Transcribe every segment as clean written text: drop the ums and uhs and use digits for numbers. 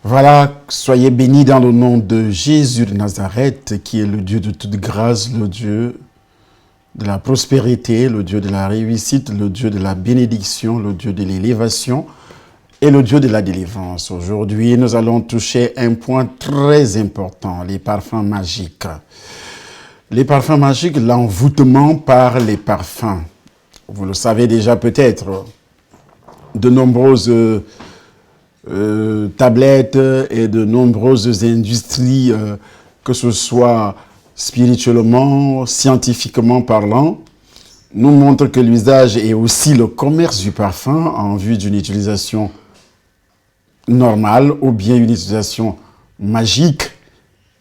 Voilà, soyez bénis dans le nom de Jésus de Nazareth, qui est le Dieu de toute grâce, le Dieu de la prospérité, le Dieu de la réussite, le Dieu de la bénédiction, le Dieu de l'élévation et le Dieu de la délivrance. Aujourd'hui, nous allons toucher un point très important, les parfums magiques. Les parfums magiques, l'envoûtement par les parfums. Vous le savez déjà peut-être, de nombreuses tablettes et de nombreuses industries, que ce soit spirituellement, scientifiquement parlant, nous montrent que l'usage et aussi le commerce du parfum en vue d'une utilisation normale ou bien une utilisation magique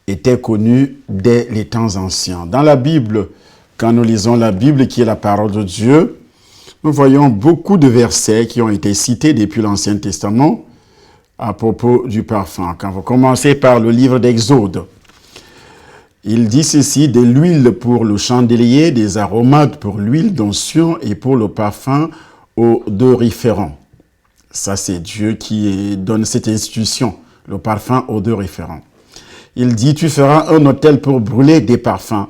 était connu dès les temps anciens. Dans la Bible, quand nous lisons la Bible qui est la parole de Dieu, nous voyons beaucoup de versets qui ont été cités depuis l'Ancien Testament à propos du parfum. Quand vous commencez par le livre d'Exode, il dit ceci: de l'huile pour le chandelier, des aromates pour l'huile d'onction et pour le parfum odoriférant. Ça, c'est Dieu qui donne cette institution, le parfum odoriférant. Il dit: tu feras un autel pour brûler des parfums.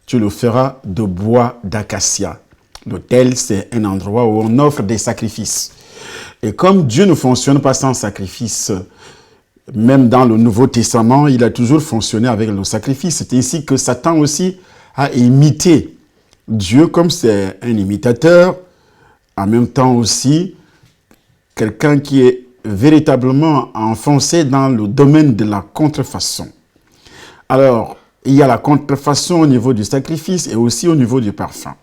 Tu le feras de bois d'acacia. L'autel, c'est un endroit où on offre des sacrifices. Et comme Dieu ne fonctionne pas sans sacrifice, même dans le Nouveau Testament, il a toujours fonctionné avec le sacrifice. C'est ainsi que Satan aussi a imité Dieu, comme c'est un imitateur, en même temps aussi quelqu'un qui est véritablement enfoncé dans le domaine de la contrefaçon. Alors, il y a la contrefaçon au niveau du sacrifice et aussi au niveau du parfum.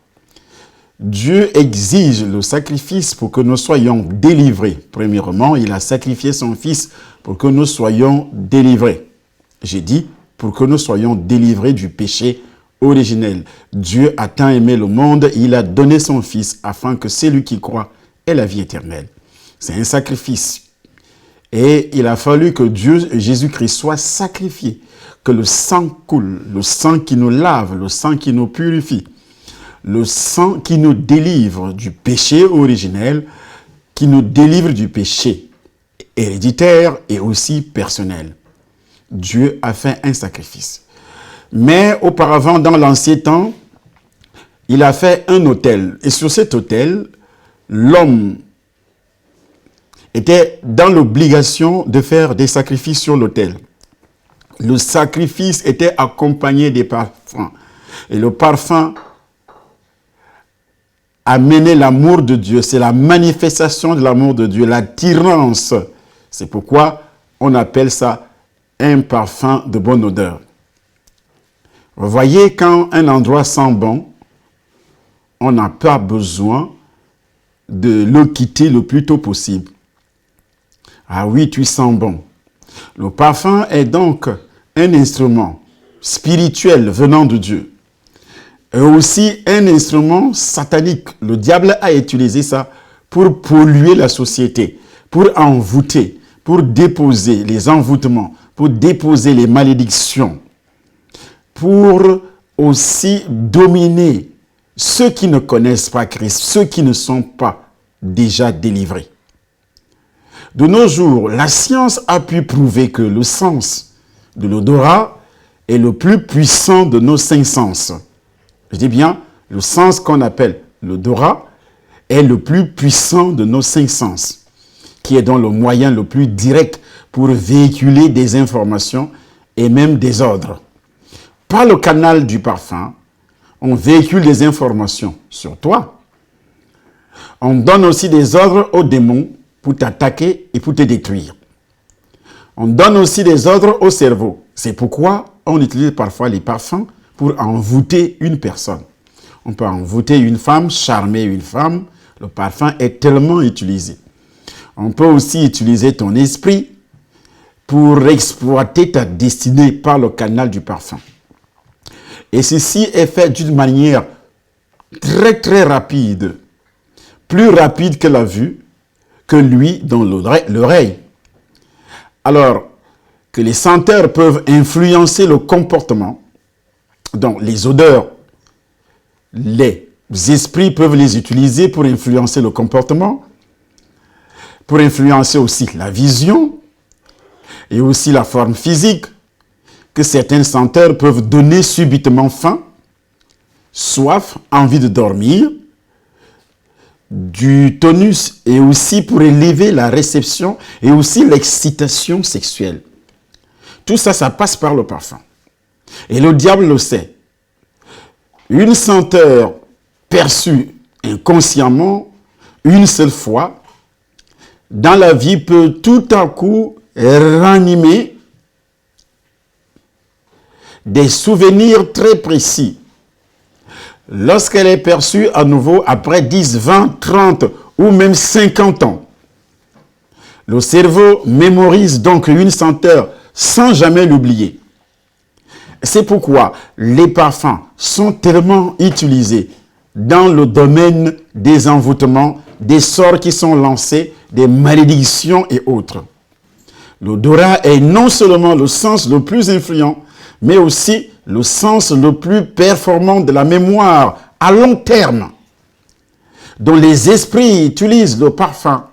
Dieu exige le sacrifice pour que nous soyons délivrés. Premièrement, il a sacrifié son Fils pour que nous soyons délivrés. J'ai dit, pour que nous soyons délivrés du péché originel. Dieu a tant aimé le monde, il a donné son Fils afin que celui qui croit ait la vie éternelle. C'est un sacrifice. Et il a fallu que Jésus-Christ soit sacrifié, que le sang coule, le sang qui nous lave, le sang qui nous purifie. Le sang qui nous délivre du péché originel, qui nous délivre du péché héréditaire et aussi personnel. Dieu a fait un sacrifice. Mais auparavant, dans l'ancien temps, il a fait un autel. Et sur cet autel, l'homme était dans l'obligation de faire des sacrifices sur l'autel. Le sacrifice était accompagné des parfums. Et le parfum amener l'amour de Dieu, c'est la manifestation de l'amour de Dieu, l'attirance. C'est pourquoi on appelle ça un parfum de bonne odeur. Vous voyez, quand un endroit sent bon, on n'a pas besoin de le quitter le plus tôt possible. Ah oui, tu sens bon. Le parfum est donc un instrument spirituel venant de Dieu. Et aussi un instrument satanique. Le diable a utilisé ça pour polluer la société, pour envoûter, pour déposer les envoûtements, pour déposer les malédictions, pour aussi dominer ceux qui ne connaissent pas Christ, ceux qui ne sont pas déjà délivrés. De nos jours, la science a pu prouver que le sens de l'odorat est le plus puissant de nos 5 sens. Je dis bien, le sens qu'on appelle l'odorat est le plus puissant de nos 5 sens, qui est donc le moyen le plus direct pour véhiculer des informations et même des ordres. Par le canal du parfum, on véhicule des informations sur toi. On donne aussi des ordres aux démons pour t'attaquer et pour te détruire. On donne aussi des ordres au cerveau. C'est pourquoi on utilise parfois les parfums pour envoûter une personne. On peut envoûter une femme, charmer une femme. Le parfum est tellement utilisé. On peut aussi utiliser ton esprit pour exploiter ta destinée par le canal du parfum. Et ceci est fait d'une manière très très rapide, plus rapide que la vue, que l'ouïe dans l'oreille. Alors que les senteurs peuvent influencer le comportement, donc les odeurs, les esprits peuvent les utiliser pour influencer le comportement, pour influencer aussi la vision, et aussi la forme physique, que certaines senteurs peuvent donner subitement faim, soif, envie de dormir, du tonus et aussi pour élever la réception et aussi l'excitation sexuelle. Tout ça, ça passe par le parfum. Et le diable le sait. Une senteur perçue inconsciemment, une seule fois, dans la vie peut tout à coup ranimer des souvenirs très précis. Lorsqu'elle est perçue à nouveau après 10, 20, 30 ou même 50 ans, le cerveau mémorise donc une senteur sans jamais l'oublier. C'est pourquoi les parfums sont tellement utilisés dans le domaine des envoûtements, des sorts qui sont lancés, des malédictions et autres. L'odorat est non seulement le sens le plus influent, mais aussi le sens le plus performant de la mémoire à long terme, dont les esprits utilisent le parfum,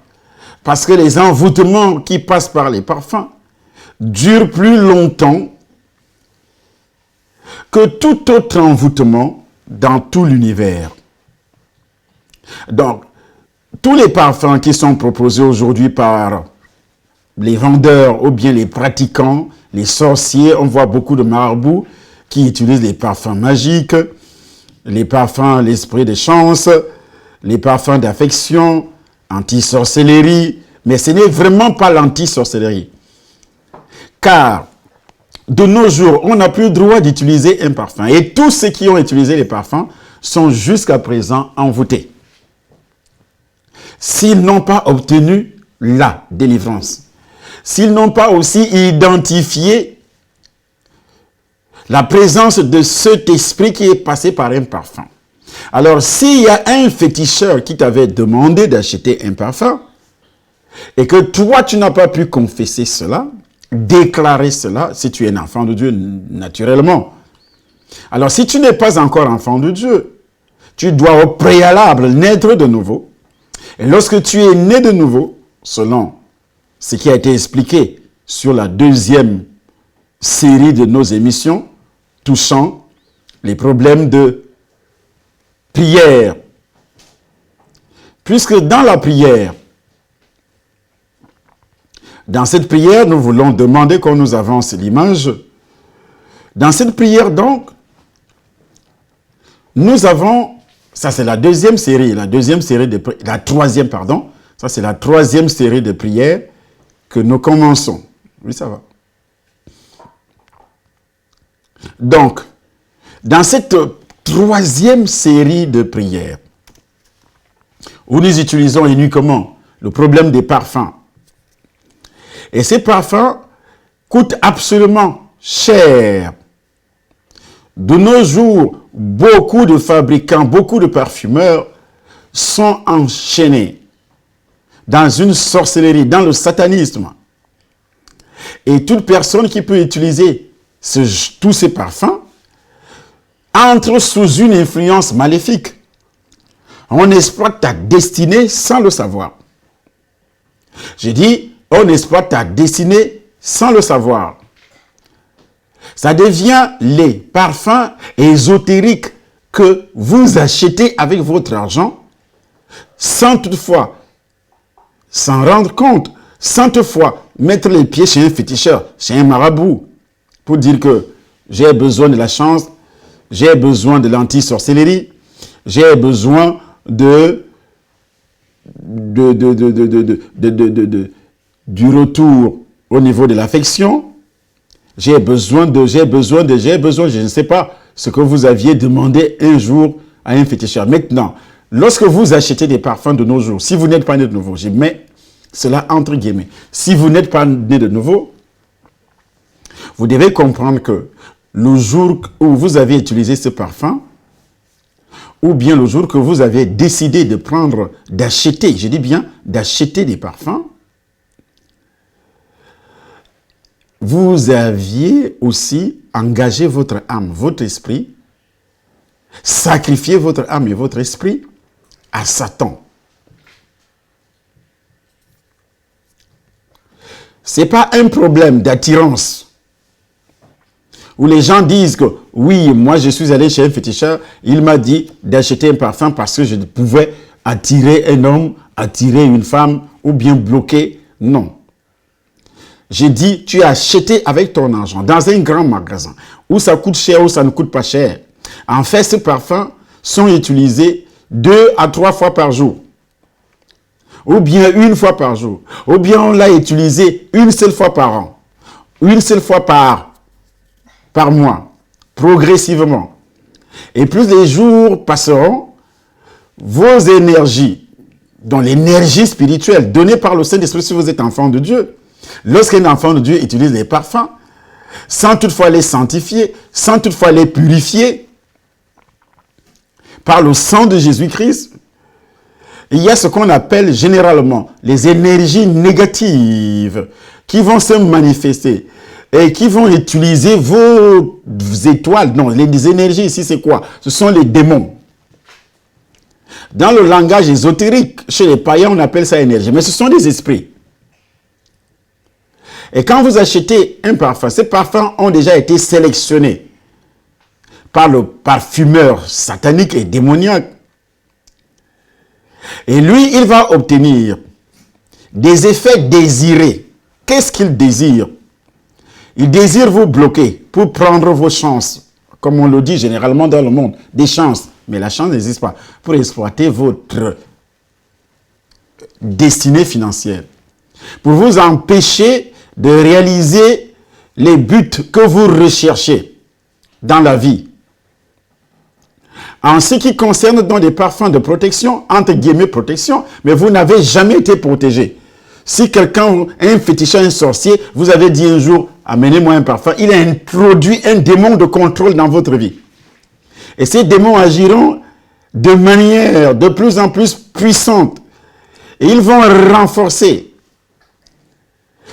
parce que les envoûtements qui passent par les parfums durent plus longtemps que tout autre envoûtement dans tout l'univers. Donc, tous les parfums qui sont proposés aujourd'hui par les vendeurs ou bien les pratiquants, les sorciers, on voit beaucoup de marabouts qui utilisent les parfums magiques, les parfums l'esprit de chance, les parfums d'affection, anti-sorcellerie, mais ce n'est vraiment pas l'anti-sorcellerie. Car de nos jours, on n'a plus le droit d'utiliser un parfum. Et tous ceux qui ont utilisé les parfums sont jusqu'à présent envoûtés. S'ils n'ont pas obtenu la délivrance, s'ils n'ont pas aussi identifié la présence de cet esprit qui est passé par un parfum. Alors, s'il y a un féticheur qui t'avait demandé d'acheter un parfum, et que toi, tu n'as pas pu confesser cela, déclarer cela, si tu es un enfant de Dieu, naturellement. Alors, si tu n'es pas encore enfant de Dieu, tu dois au préalable naître de nouveau. Et lorsque tu es né de nouveau, selon ce qui a été expliqué sur la deuxième série de nos émissions, touchant les problèmes de prière. Puisque dans la prière, dans cette prière, nous voulons demander qu'on nous avance l'image. Dans cette prière, donc, nous avons, ça c'est la deuxième série, la troisième, pardon, ça c'est la troisième série de prières que nous commençons. Oui, ça va. Donc, dans cette troisième série de prières, où nous utilisons uniquement le problème des parfums, et ces parfums coûtent absolument cher. De nos jours, beaucoup de fabricants, beaucoup de parfumeurs sont enchaînés dans une sorcellerie, dans le satanisme. Et toute personne qui peut utiliser tous ces parfums entre sous une influence maléfique. On exploite ta destinée sans le savoir. J'ai dit, on exploite ta destinée sans le savoir. Ça devient les parfums ésotériques que vous achetez avec votre argent sans toutefois s'en rendre compte, sans toutefois mettre les pieds chez un féticheur, chez un marabout, pour dire que j'ai besoin de la chance, j'ai besoin de l'anti-sorcellerie, j'ai besoin du retour au niveau de l'affection, j'ai besoin, je ne sais pas ce que vous aviez demandé un jour à un féticheur. Maintenant, lorsque vous achetez des parfums de nos jours, si vous n'êtes pas né de nouveau, je mets cela entre guillemets, si vous n'êtes pas né de nouveau, vous devez comprendre que le jour où vous avez utilisé ce parfum, ou bien le jour que vous avez décidé de prendre, d'acheter, je dis bien d'acheter des parfums, vous aviez aussi engagé votre âme, votre esprit, sacrifié votre âme et votre esprit à Satan. Ce n'est pas un problème d'attirance. Où les gens disent que, oui, moi je suis allé chez un féticheur, il m'a dit d'acheter un parfum parce que je pouvais attirer un homme, attirer une femme ou bien bloquer. Non. J'ai dit, tu as acheté avec ton argent dans un grand magasin où ça coûte cher ou ça ne coûte pas cher. En fait, ces parfums sont utilisés 2 à 3 fois par jour. Ou bien 1 fois par jour. Ou bien on l'a utilisé 1 seule fois par an. 1 seule fois par mois. Progressivement. Et plus les jours passeront, vos énergies, dont l'énergie spirituelle donnée par le Saint-Esprit si vous êtes enfant de Dieu, lorsqu'un enfant de Dieu utilise les parfums, sans toutefois les sanctifier, sans toutefois les purifier, par le sang de Jésus-Christ, il y a ce qu'on appelle généralement les énergies négatives qui vont se manifester et qui vont utiliser vos étoiles. Non, les énergies ici, c'est quoi? Ce sont les démons. Dans le langage ésotérique, chez les païens, on appelle ça énergie, mais ce sont des esprits. Et quand vous achetez un parfum, ces parfums ont déjà été sélectionnés par le parfumeur satanique et démoniaque. Et lui, il va obtenir des effets désirés. Qu'est-ce qu'il désire? Il désire vous bloquer pour prendre vos chances. Comme on le dit généralement dans le monde, des chances. Mais la chance n'existe pas. Pour exploiter votre destinée financière. Pour vous empêcher de réaliser les buts que vous recherchez dans la vie. En ce qui concerne donc des parfums de protection, entre guillemets protection, mais vous n'avez jamais été protégé. Si quelqu'un, un féticheur, un sorcier, vous avez dit un jour, amenez-moi un parfum, il a introduit un démon de contrôle dans votre vie. Et ces démons agiront de manière de plus en plus puissante. Et ils vont renforcer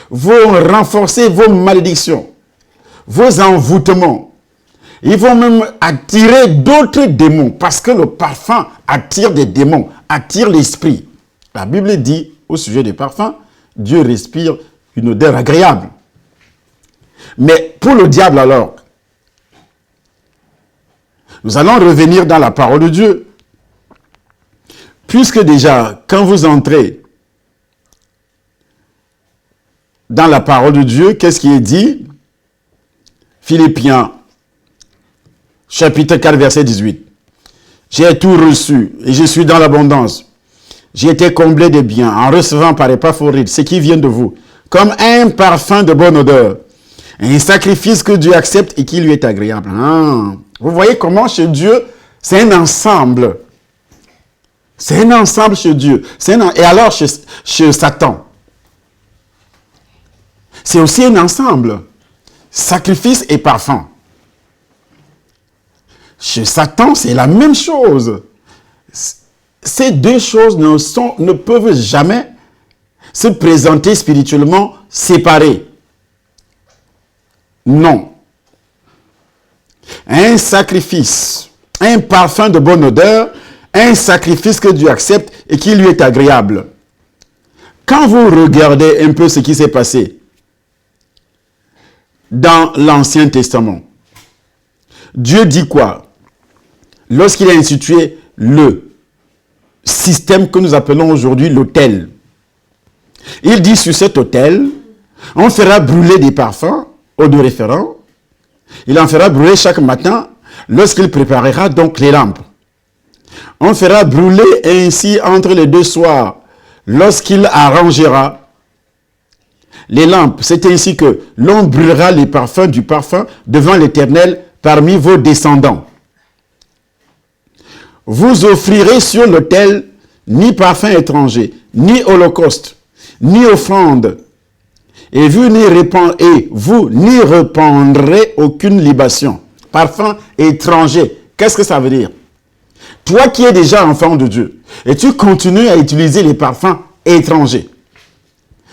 vos malédictions, vos envoûtements. Ils vont même attirer d'autres démons parce que le parfum attire des démons, attire l'esprit. La Bible dit au sujet des parfums, Dieu respire une odeur agréable. Mais pour le diable alors, nous allons revenir dans la parole de Dieu. Puisque déjà, quand vous entrez dans la parole de Dieu, qu'est-ce qui est dit? Philippiens chapitre 4, verset 18. J'ai tout reçu et je suis dans l'abondance. J'ai été comblé de biens en recevant par Épaphrodite ce qui vient de vous, comme un parfum de bonne odeur, un sacrifice que Dieu accepte et qui lui est agréable. Vous voyez comment chez Dieu, c'est un ensemble. C'est un ensemble chez Dieu. Et alors chez Satan, c'est aussi un ensemble. Sacrifice et parfum. Chez Satan, c'est la même chose. Ces deux choses ne peuvent jamais se présenter spirituellement séparées. Non. Un sacrifice, un parfum de bonne odeur, un sacrifice que Dieu accepte et qui lui est agréable. Quand vous regardez un peu ce qui s'est passé dans l'Ancien Testament, Dieu dit quoi? Lorsqu'il a institué le système que nous appelons aujourd'hui l'autel. Il dit sur cet autel, on fera brûler des parfums odoriférants. Il en fera brûler chaque matin lorsqu'il préparera donc les lampes. On fera brûler ainsi entre les deux soirs lorsqu'il arrangera les lampes. C'est ainsi que l'on brûlera les parfums du parfum devant l'Éternel parmi vos descendants. Vous offrirez sur l'autel ni parfum étranger, ni holocauste, ni offrande. Et vous n'y répandrez aucune libation. Parfum étranger. Qu'est-ce que ça veut dire? Toi qui es déjà enfant de Dieu, et tu continues à utiliser les parfums étrangers.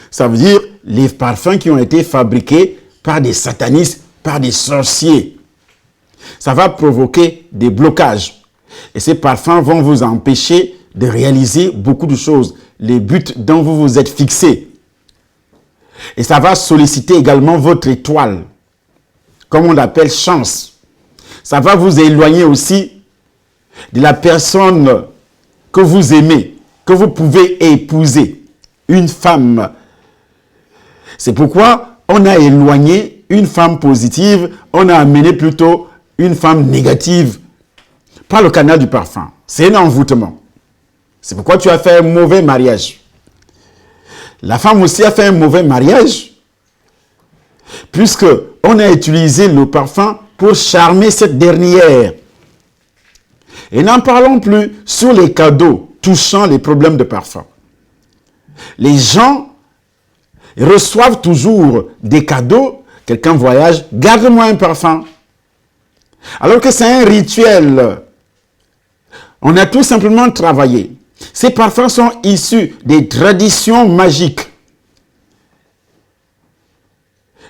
Ça veut dire les parfums qui ont été fabriqués par des satanistes, par des sorciers. Ça va provoquer des blocages. Et ces parfums vont vous empêcher de réaliser beaucoup de choses. Les buts dont vous vous êtes fixés. Et ça va solliciter également votre étoile, comme on l'appelle chance. Ça va vous éloigner aussi de la personne que vous aimez, que vous pouvez épouser, une femme. C'est pourquoi on a éloigné une femme positive, on a amené plutôt une femme négative par le canal du parfum. C'est un envoûtement. C'est pourquoi tu as fait un mauvais mariage. La femme aussi a fait un mauvais mariage, puisque on a utilisé le parfum pour charmer cette dernière. Et n'en parlons plus sur les cadeaux touchant les problèmes de parfum. Les gens reçoivent toujours des cadeaux. Quelqu'un voyage, garde-moi un parfum. Alors que c'est un rituel. On a tout simplement travaillé. Ces parfums sont issus des traditions magiques.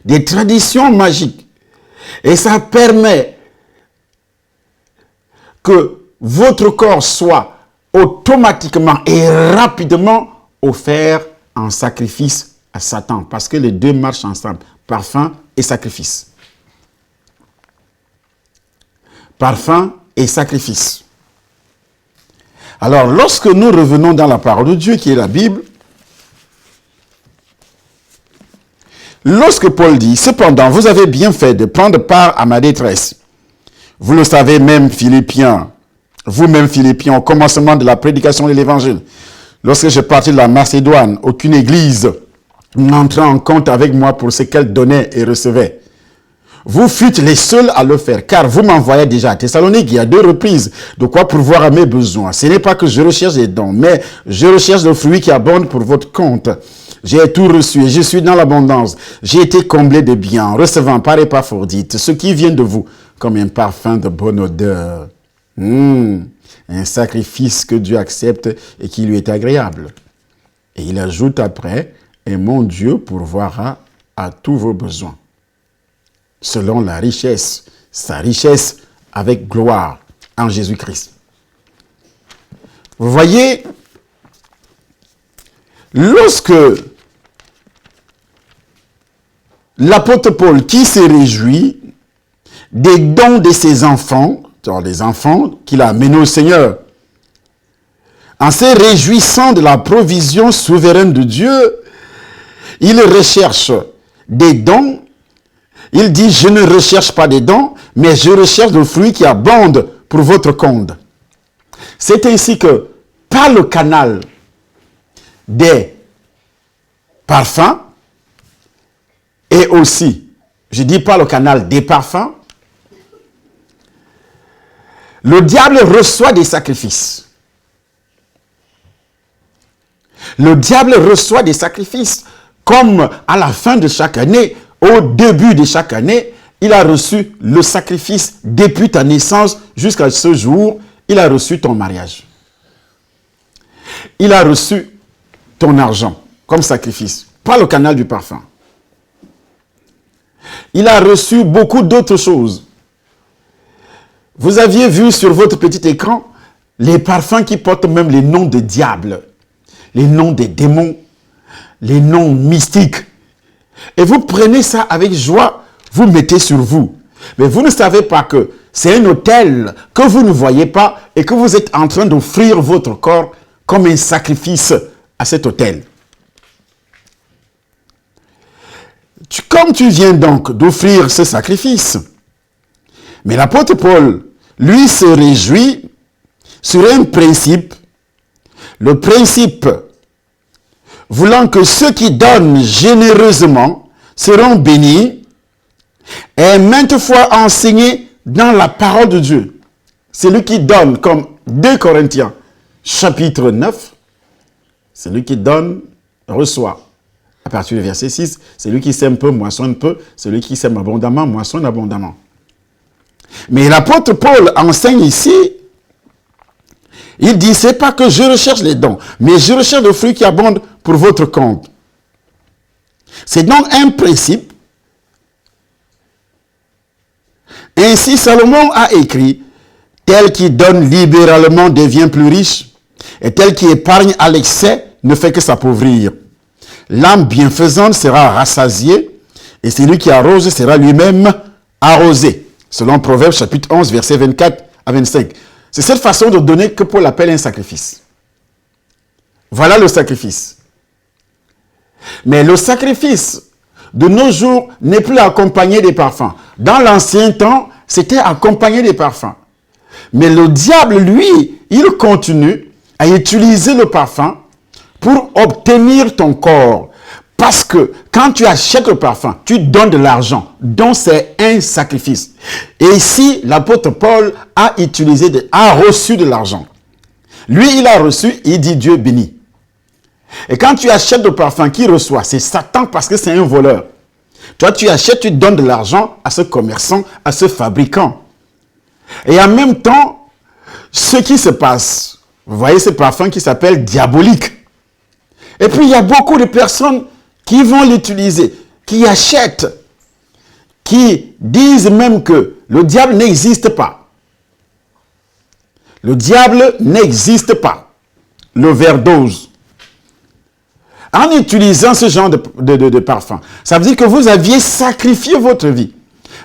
Des traditions magiques. Et ça permet que votre corps soit automatiquement et rapidement offert en sacrifice à Satan. Parce que les deux marchent ensemble. Parfum et sacrifice. Parfum et sacrifice. Alors, lorsque nous revenons dans la parole de Dieu, qui est la Bible, lorsque Paul dit, « Cependant, vous avez bien fait de prendre part à ma détresse. Vous le savez même, Philippiens, vous-même, Philippiens, au commencement de la prédication de l'Évangile, lorsque je partis de la Macédoine, aucune église n'entra en compte avec moi pour ce qu'elle donnait et recevait. Vous fûtes les seuls à le faire, car vous m'envoyez déjà à Thessalonique, il y a 2 reprises, de quoi pourvoir à mes besoins. Ce n'est pas que je recherche des dons, mais je recherche le fruit qui abonde pour votre compte. J'ai tout reçu et je suis dans l'abondance. J'ai été comblé de biens, recevant par Épaphrodite ce qui vient de vous, comme un parfum de bonne odeur. Un sacrifice que Dieu accepte et qui lui est agréable. Et il ajoute après, et mon Dieu pourvoira à tous vos besoins, selon la richesse, sa richesse avec gloire en Jésus-Christ. Vous voyez, lorsque l'apôtre Paul, qui se réjouit des dons de ses enfants, les enfants qu'il a amenés au Seigneur, en se réjouissant de la provision souveraine de Dieu, il recherche des dons. Il dit, je ne recherche pas des dons, mais je recherche le fruit qui abonde pour votre compte. C'est ainsi que, par le canal des parfums, et aussi, je dis par le canal des parfums, le diable reçoit des sacrifices. Le diable reçoit des sacrifices, comme à la fin de chaque année, au début de chaque année, il a reçu le sacrifice depuis ta naissance jusqu'à ce jour, il a reçu ton mariage. Il a reçu ton argent comme sacrifice, par le canal du parfum. Il a reçu beaucoup d'autres choses. Vous aviez vu sur votre petit écran les parfums qui portent même les noms des diables, les noms des démons, les noms mystiques. Et vous prenez ça avec joie, vous mettez sur vous. Mais vous ne savez pas que c'est un autel que vous ne voyez pas et que vous êtes en train d'offrir votre corps comme un sacrifice à cet autel. Comme tu viens donc d'offrir ce sacrifice, mais l'apôtre Paul, lui, se réjouit sur un principe, le principe voulant que ceux qui donnent généreusement seront bénis, est maintes fois enseigné dans la parole de Dieu. Celui qui donne, comme 2 Corinthiens, chapitre 9, celui qui donne, reçoit. À partir du verset 6, celui qui sème peu, moissonne peu, celui qui sème abondamment, moissonne abondamment. Mais l'apôtre Paul enseigne ici, il dit, c'est pas que je recherche les dons, mais je recherche le fruit qui abonde pour votre compte. C'est donc un principe. Ainsi, Salomon a écrit, tel qui donne libéralement devient plus riche, et tel qui épargne à l'excès ne fait que s'appauvrir. L'âme bienfaisante sera rassasiée et celui qui arrose sera lui-même arrosé. Selon Proverbes chapitre 11, versets 24 à 25. C'est cette façon de donner que Paul appelle un sacrifice. Voilà le sacrifice. Mais le sacrifice de nos jours n'est plus accompagné des parfums. Dans l'ancien temps, c'était accompagné des parfums. Mais le diable, lui, il continue à utiliser le parfum pour obtenir ton corps. Parce que quand tu achètes le parfum, tu donnes de l'argent. Donc c'est un sacrifice. Et ici, l'apôtre Paul a reçu de l'argent. Lui, il a reçu, il dit Dieu béni. Et quand tu achètes le parfum, qui reçoit? C'est Satan parce que c'est un voleur. Toi, tu achètes, tu donnes de l'argent à ce commerçant, à ce fabricant. Et en même temps, ce qui se passe, vous voyez ce parfum qui s'appelle diabolique. Et puis, il y a beaucoup de personnes qui vont l'utiliser, qui achètent, qui disent même que le diable n'existe pas. Le diable n'existe pas. L'overdose. En utilisant ce genre de parfum, ça veut dire que vous aviez sacrifié votre vie.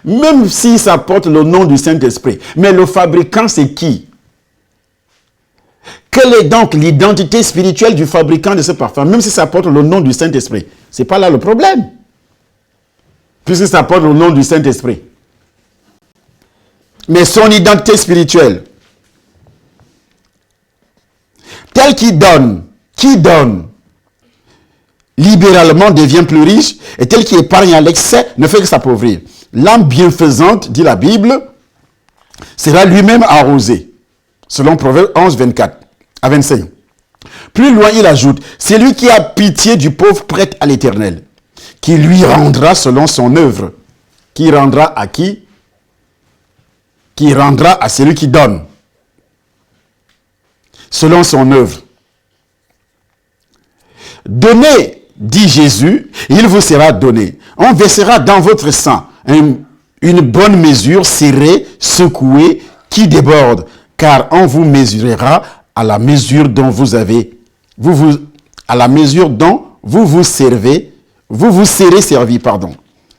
Même si ça porte le nom du Saint-Esprit. Mais le fabricant, c'est qui? Quelle est donc l'identité spirituelle du fabricant de ce parfum? Même si ça porte le nom du Saint-Esprit. Ce n'est pas là le problème. Puisque ça porte le nom du Saint-Esprit. Mais son identité spirituelle. Tel qui donne, libéralement devient plus riche, et tel qui épargne à l'excès ne fait que s'appauvrir. L'âme bienfaisante, dit la Bible, sera lui-même arrosé. Selon Proverbes 11, 24 à 25. Plus loin, il ajoute, c'est lui qui a pitié du pauvre prête à l'Éternel, qui lui rendra selon son œuvre. Qui rendra à qui? Qui rendra à celui qui donne. Selon son œuvre. Donnez, dit Jésus, il vous sera donné. On versera dans votre sang une bonne mesure, serrée, secouée, qui déborde, car on vous mesurera à la mesure dont vous avez, à la mesure dont vous serez servi, pardon.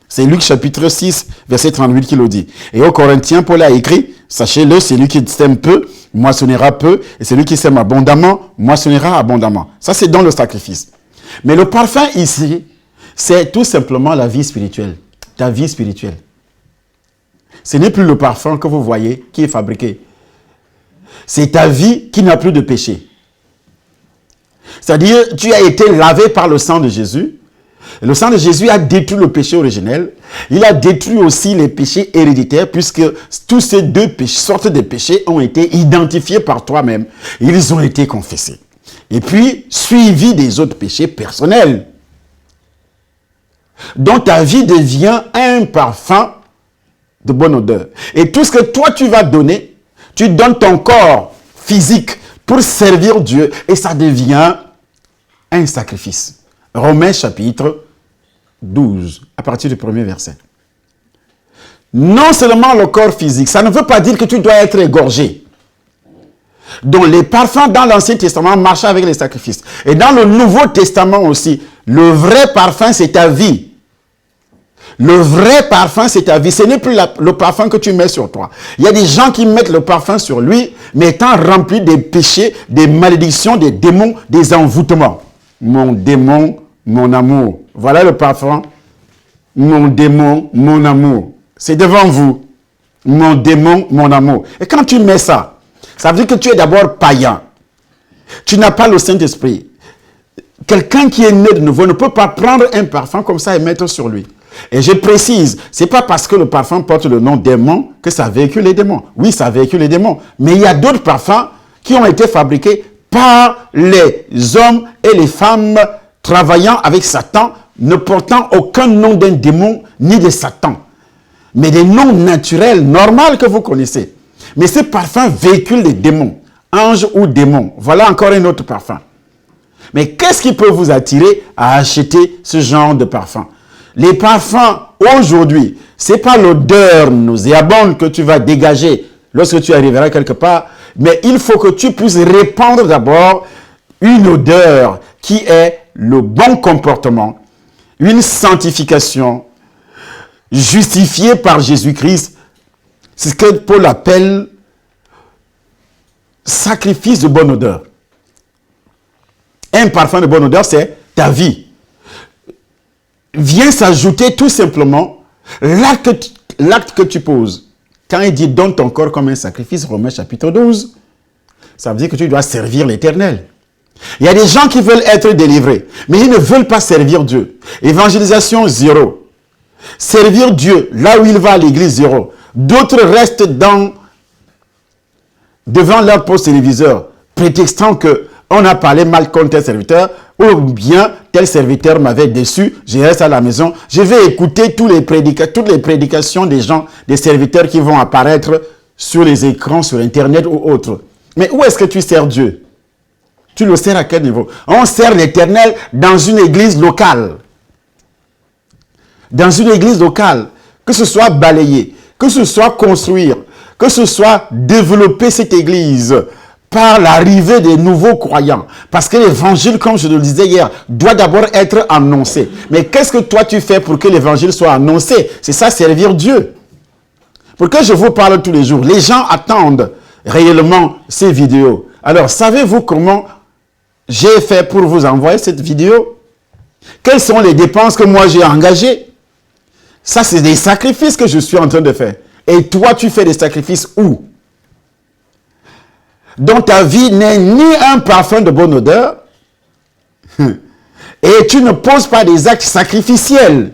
C'est Luc chapitre 6, verset 38 qui le dit. Et aux Corinthiens, Paul a écrit, sachez-le, celui qui sème peu, moissonnera peu, et celui qui sème abondamment, moissonnera abondamment. Ça, c'est dans le sacrifice. Mais le parfum ici, c'est tout simplement la vie spirituelle. Ta vie spirituelle. Ce n'est plus le parfum que vous voyez qui est fabriqué. C'est ta vie qui n'a plus de péché. C'est-à-dire, tu as été lavé par le sang de Jésus. Le sang de Jésus a détruit le péché originel. Il a détruit aussi les péchés héréditaires, puisque tous ces deux sortes de péchés ont été identifiés par toi-même. Ils ont été confessés. Et puis, suivi des autres péchés personnels. Donc, ta vie devient un parfum de bonne odeur. Et tout ce que toi, tu vas donner, tu donnes ton corps physique pour servir Dieu. Et ça devient un sacrifice. Romains chapitre 12, à partir du premier verset. Non seulement le corps physique, ça ne veut pas dire que tu dois être égorgé. Donc les parfums dans l'Ancien Testament marchaient avec les sacrifices. Et dans le Nouveau Testament aussi, le vrai parfum, c'est ta vie. Le vrai parfum, c'est ta vie. Ce n'est plus le parfum que tu mets sur toi. Il y a des gens qui mettent le parfum sur lui, mais étant remplis des péchés, des malédictions, des démons, des envoûtements. Mon démon, mon amour. Voilà le parfum. Mon démon, mon amour. C'est devant vous. Mon démon, mon amour. Et quand tu mets ça, ça veut dire que tu es d'abord païen. Tu n'as pas le Saint-Esprit. Quelqu'un qui est né de nouveau ne peut pas prendre un parfum comme ça et mettre sur lui. Et je précise, c'est pas parce que le parfum porte le nom démon que ça véhicule les démons. Oui, ça véhicule les démons. Mais il y a d'autres parfums qui ont été fabriqués par les hommes et les femmes travaillant avec Satan, ne portant aucun nom d'un démon ni de Satan. Mais des noms naturels, normaux que vous connaissez. Mais ces parfums véhiculent les démons, anges ou démons. Voilà encore un autre parfum. Mais qu'est-ce qui peut vous attirer à acheter ce genre de parfum? Les parfums, aujourd'hui, ce n'est pas l'odeur nauséabonde que tu vas dégager lorsque tu arriveras quelque part, mais il faut que tu puisses répandre d'abord une odeur qui est le bon comportement, une sanctification justifiée par Jésus-Christ. C'est ce que Paul appelle sacrifice de bonne odeur. Un parfum de bonne odeur, c'est ta vie. Vient s'ajouter tout simplement l'acte que tu poses. Quand il dit « donne ton corps comme un sacrifice », Romains chapitre 12, ça veut dire que tu dois servir l'Éternel. Il y a des gens qui veulent être délivrés, mais ils ne veulent pas servir Dieu. Évangélisation, zéro. Servir Dieu, là où il va à l'église, zéro. D'autres restent devant leur poste téléviseur, prétextant qu'on a parlé mal contre tel serviteur, ou bien tel serviteur m'avait déçu, je reste à la maison, je vais écouter toutes les prédications des gens, des serviteurs qui vont apparaître sur les écrans, sur Internet ou autre. Mais où est-ce que tu sers Dieu? Tu le sers à quel niveau? On sert l'Éternel dans une église locale. Dans une église locale, que ce soit balayer, que ce soit construire, que ce soit développer cette église par l'arrivée des nouveaux croyants. Parce que l'évangile, comme je le disais hier, doit d'abord être annoncé. Mais qu'est-ce que toi tu fais pour que l'évangile soit annoncé? C'est ça, servir Dieu. Pourquoi je vous parle tous les jours? Les gens attendent réellement ces vidéos. Alors, savez-vous comment j'ai fait pour vous envoyer cette vidéo? Quelles sont les dépenses que moi j'ai engagées? Ça, c'est des sacrifices que je suis en train de faire. Et toi, tu fais des sacrifices où? Dont ta vie n'est ni un parfum de bonne odeur, et tu ne poses pas des actes sacrificiels.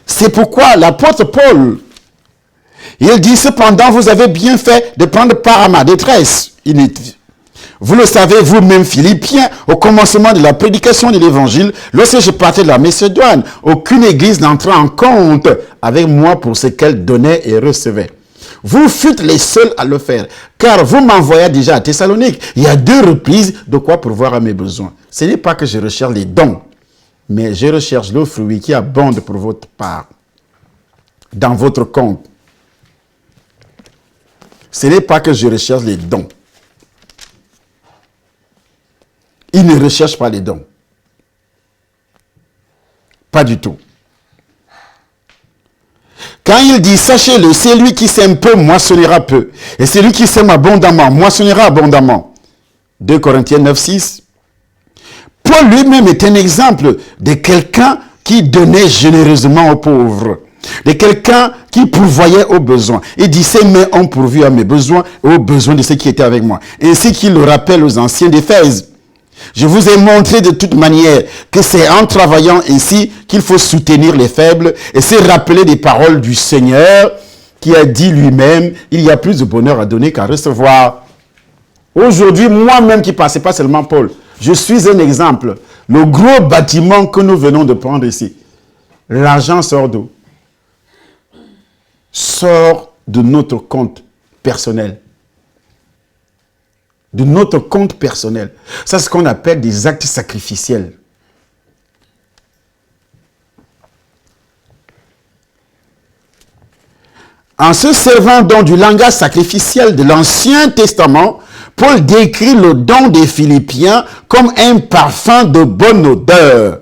C'est pourquoi l'apôtre Paul, il dit, cependant, vous avez bien fait de prendre part à ma détresse. Vous le savez vous-même, Philippiens, au commencement de la prédication de l'évangile, lorsque je partais de la Macédoine, aucune église n'entra en compte avec moi pour ce qu'elle donnait et recevait. Vous fûtes les seuls à le faire, car vous m'envoyez déjà à Thessalonique. Il y a 2 reprises de quoi pourvoir à mes besoins. Ce n'est pas que je recherche les dons, mais je recherche le fruit qui abonde pour votre part, dans votre compte. Ce n'est pas que je recherche les dons. Il ne recherche pas les dons. Pas du tout. Quand il dit, sachez-le, celui qui sème peu moissonnera peu. Et celui qui sème abondamment moissonnera abondamment. 2 Corinthiens 9, 6. Paul lui-même est un exemple de quelqu'un qui donnait généreusement aux pauvres. De quelqu'un qui pourvoyait aux besoins. Il dit, ces mains ont pourvu à mes besoins et aux besoins de ceux qui étaient avec moi. Ainsi qu'il le rappelle aux anciens d'Éphèse. Je vous ai montré de toute manière que c'est en travaillant ainsi qu'il faut soutenir les faibles et se rappeler des paroles du Seigneur qui a dit lui-même, il y a plus de bonheur à donner qu'à recevoir. Aujourd'hui, moi-même qui passe, pas seulement Paul, je suis un exemple. Le gros bâtiment que nous venons de prendre ici, l'argent sort d'où? Sort de notre compte personnel. De notre compte personnel. Ça, c'est ce qu'on appelle des actes sacrificiels. En se servant donc du langage sacrificiel de l'Ancien Testament, Paul décrit le don des Philippiens comme un parfum de bonne odeur.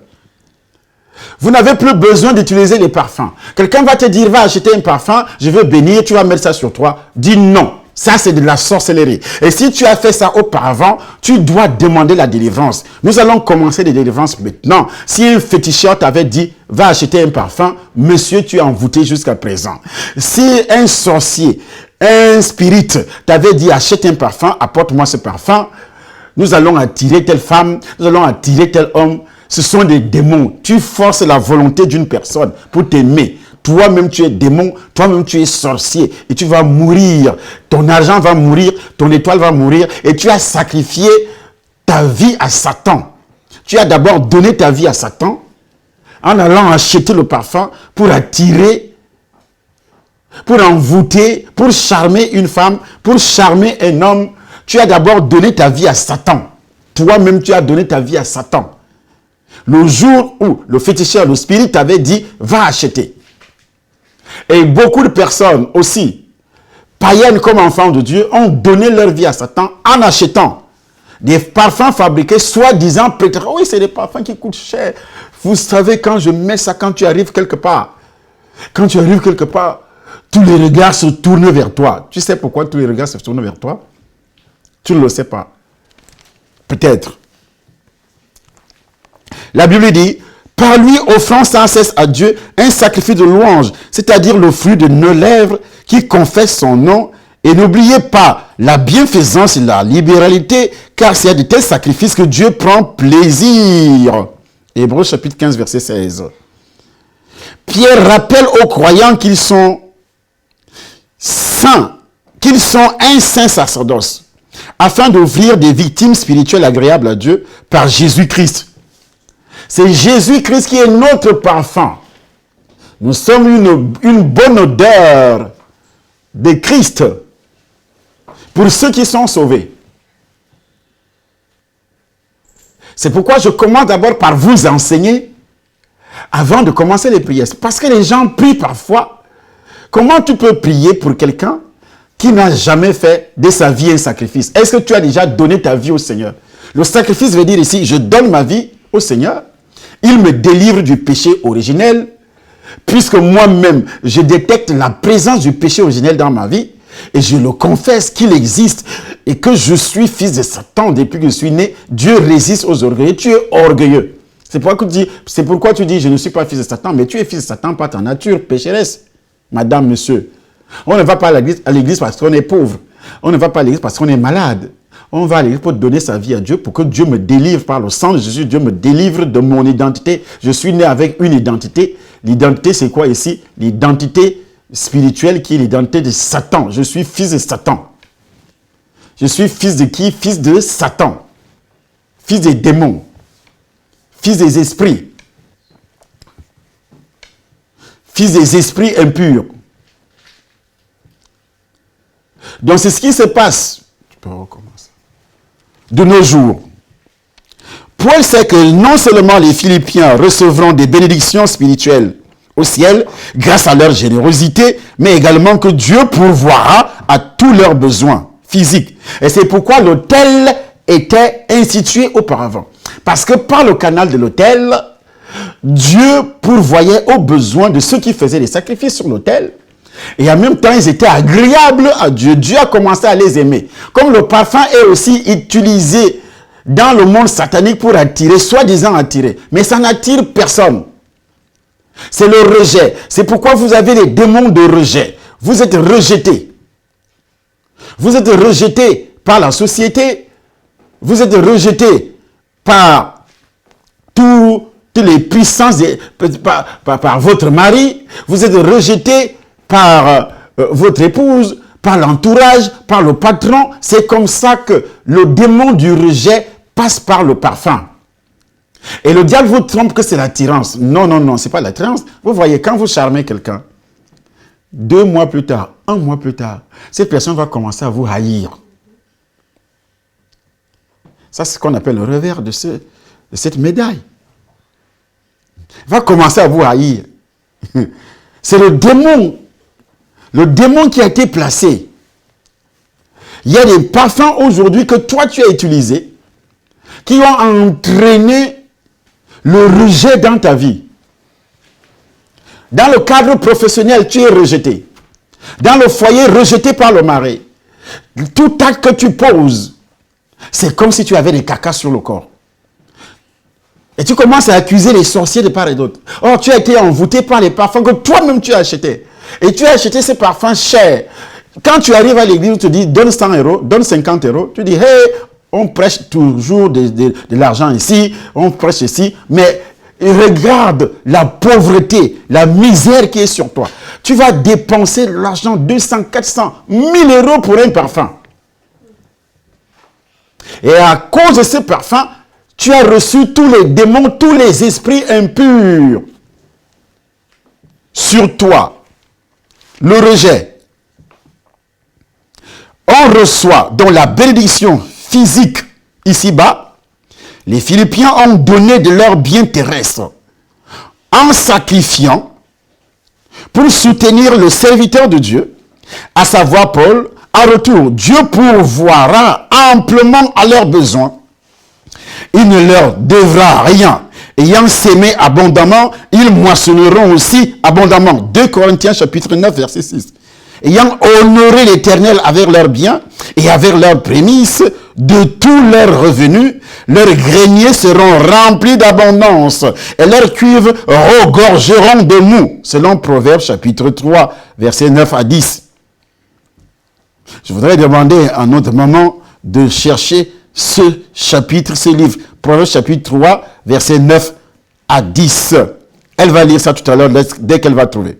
Vous n'avez plus besoin d'utiliser les parfums. Quelqu'un va te dire, va acheter un parfum, je veux bénir, tu vas mettre ça sur toi. Dis non. Ça, c'est de la sorcellerie. Et si tu as fait ça auparavant, tu dois demander la délivrance. Nous allons commencer les délivrances maintenant. Si un féticheur t'avait dit, va acheter un parfum, monsieur, tu es envoûté jusqu'à présent. Si un sorcier, un spirit t'avait dit, achète un parfum, apporte-moi ce parfum, nous allons attirer telle femme, nous allons attirer tel homme. Ce sont des démons. Tu forces la volonté d'une personne pour t'aimer. Toi-même, tu es démon, toi-même, tu es sorcier et tu vas mourir. Ton argent va mourir, ton étoile va mourir et tu as sacrifié ta vie à Satan. Tu as d'abord donné ta vie à Satan en allant acheter le parfum pour attirer, pour envoûter, pour charmer une femme, pour charmer un homme. Tu as d'abord donné ta vie à Satan. Toi-même, tu as donné ta vie à Satan. Le jour où le féticheur, le spirit t'avait dit, va acheter. Et beaucoup de personnes aussi, païennes comme enfants de Dieu, ont donné leur vie à Satan en achetant des parfums fabriqués, soi-disant peut-être, oui, c'est des parfums qui coûtent cher. Vous savez, quand je mets ça, quand tu arrives quelque part, tous les regards se tournent vers toi. Tu sais pourquoi tous les regards se tournent vers toi? Tu ne le sais pas. Peut-être. La Bible dit, par lui offrant sans cesse à Dieu un sacrifice de louange, c'est-à-dire le fruit de nos lèvres qui confesse son nom. Et n'oubliez pas la bienfaisance et la libéralité, car c'est à de tels sacrifices que Dieu prend plaisir. Hébreux chapitre 15, verset 16. Pierre rappelle aux croyants qu'ils sont saints, qu'ils sont un saint sacerdoce, afin d'offrir des victimes spirituelles agréables à Dieu par Jésus-Christ. C'est Jésus-Christ qui est notre parfum. Nous sommes une bonne odeur de Christ pour ceux qui sont sauvés. C'est pourquoi je commence d'abord par vous enseigner avant de commencer les prières. Parce que les gens prient parfois. Comment tu peux prier pour quelqu'un qui n'a jamais fait de sa vie un sacrifice? Est-ce que tu as déjà donné ta vie au Seigneur? Le sacrifice veut dire ici, je donne ma vie au Seigneur. Il me délivre du péché originel. Puisque moi-même, je détecte la présence du péché originel dans ma vie. Et je le confesse qu'il existe et que je suis fils de Satan depuis que je suis né. Dieu résiste aux orgueilleux. Tu es orgueilleux. C'est pourquoi tu dis, je ne suis pas fils de Satan, mais tu es fils de Satan par ta nature pécheresse. Madame, monsieur. On ne va pas à l'église parce qu'on est pauvre. On ne va pas à l'église parce qu'on est malade. On va à l'église pour donner sa vie à Dieu, pour que Dieu me délivre par le sang de Jésus. Dieu me délivre de mon identité. Je suis né avec une identité. L'identité, c'est quoi ici? L'identité spirituelle qui est l'identité de Satan. Je suis fils de Satan. Je suis fils de qui? Fils de Satan. Fils des démons. Fils des esprits. Fils des esprits impurs. Donc c'est ce qui se passe. Tu peux recommencer. De nos jours. Paul sait que non seulement les Philippiens recevront des bénédictions spirituelles au ciel grâce à leur générosité, mais également que Dieu pourvoira à tous leurs besoins physiques. Et c'est pourquoi l'autel était institué auparavant. Parce que par le canal de l'autel, Dieu pourvoyait aux besoins de ceux qui faisaient les sacrifices sur l'autel. Et en même temps, ils étaient agréables à Dieu. Dieu a commencé à les aimer. Comme le parfum est aussi utilisé dans le monde satanique pour attirer, soi-disant attirer. Mais ça n'attire personne. C'est le rejet. C'est pourquoi vous avez les démons de rejet. Vous êtes rejetés. Vous êtes rejetés par la société. Vous êtes rejetés par toutes les puissances, par votre mari. Vous êtes rejetés par votre épouse, par l'entourage, par le patron. C'est comme ça que le démon du rejet passe par le parfum. Et le diable vous trompe que c'est l'attirance. Non, non, non, ce n'est pas l'attirance. Vous voyez, quand vous charmez quelqu'un, 2 mois plus tard, 1 mois plus tard, cette personne va commencer à vous haïr. Ça, c'est ce qu'on appelle le revers de cette médaille. Va commencer à vous haïr. C'est le démon qui a été placé. Il y a des parfums aujourd'hui que toi tu as utilisés qui ont entraîné le rejet dans ta vie. Dans le cadre professionnel, tu es rejeté. Dans le foyer, rejeté par le mari. Tout acte que tu poses, c'est comme si tu avais des cacas sur le corps. Et tu commences à accuser les sorciers de part et d'autre. Or, tu as été envoûté par les parfums que toi-même tu as achetés. Et tu as acheté ces parfums chers. Quand tu arrives à l'église, on te dit, donne 100 euros, donne 50 euros. Tu dis, hey, on prêche toujours de l'argent ici, on prêche ici, mais regarde la pauvreté, la misère qui est sur toi. Tu vas dépenser l'argent, 200, 400, 1000 euros pour un parfum. Et à cause de ce parfum, tu as reçu tous les démons, tous les esprits impurs sur toi. Le rejet. On reçoit donc la bénédiction physique ici-bas. Les Philippiens ont donné de leurs biens terrestres en sacrifiant pour soutenir le serviteur de Dieu, à savoir Paul, En retour, Dieu pourvoira amplement à leurs besoins. Il ne leur devra rien. Ayant sémé abondamment, ils moissonneront aussi abondamment. 2 Corinthiens chapitre 9, verset 6. Ayant honoré l'Éternel avec leurs biens et avec leurs prémices, de tous leurs revenus, leurs greniers seront remplis d'abondance et leurs cuves regorgeront de mou. Selon Proverbes chapitre 3, verset 9 à 10. Je voudrais demander à notre maman de chercher ce chapitre, ce livre. Proverbes chapitre 3, verset 9 à 10. Elle va lire ça tout à l'heure dès qu'elle va trouver.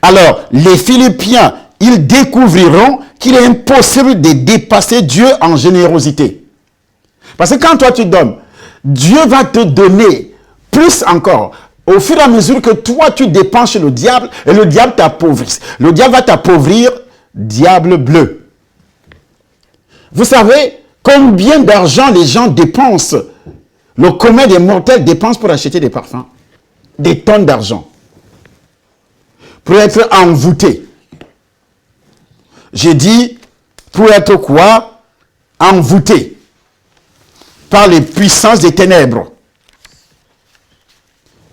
Alors, les Philippiens, ils découvriront qu'il est impossible de dépasser Dieu en générosité. Parce que quand toi tu donnes, Dieu va te donner plus encore. Au fur et à mesure que toi tu dépenses chez le diable, et le diable t'appauvrit. Le diable va t'appauvrir, diable bleu. Vous savez combien d'argent les gens dépensent? Le commun des mortels dépense pour acheter des parfums. Des tonnes d'argent. Pour être envoûté. J'ai dit, pour être quoi? Envoûté. Par les puissances des ténèbres.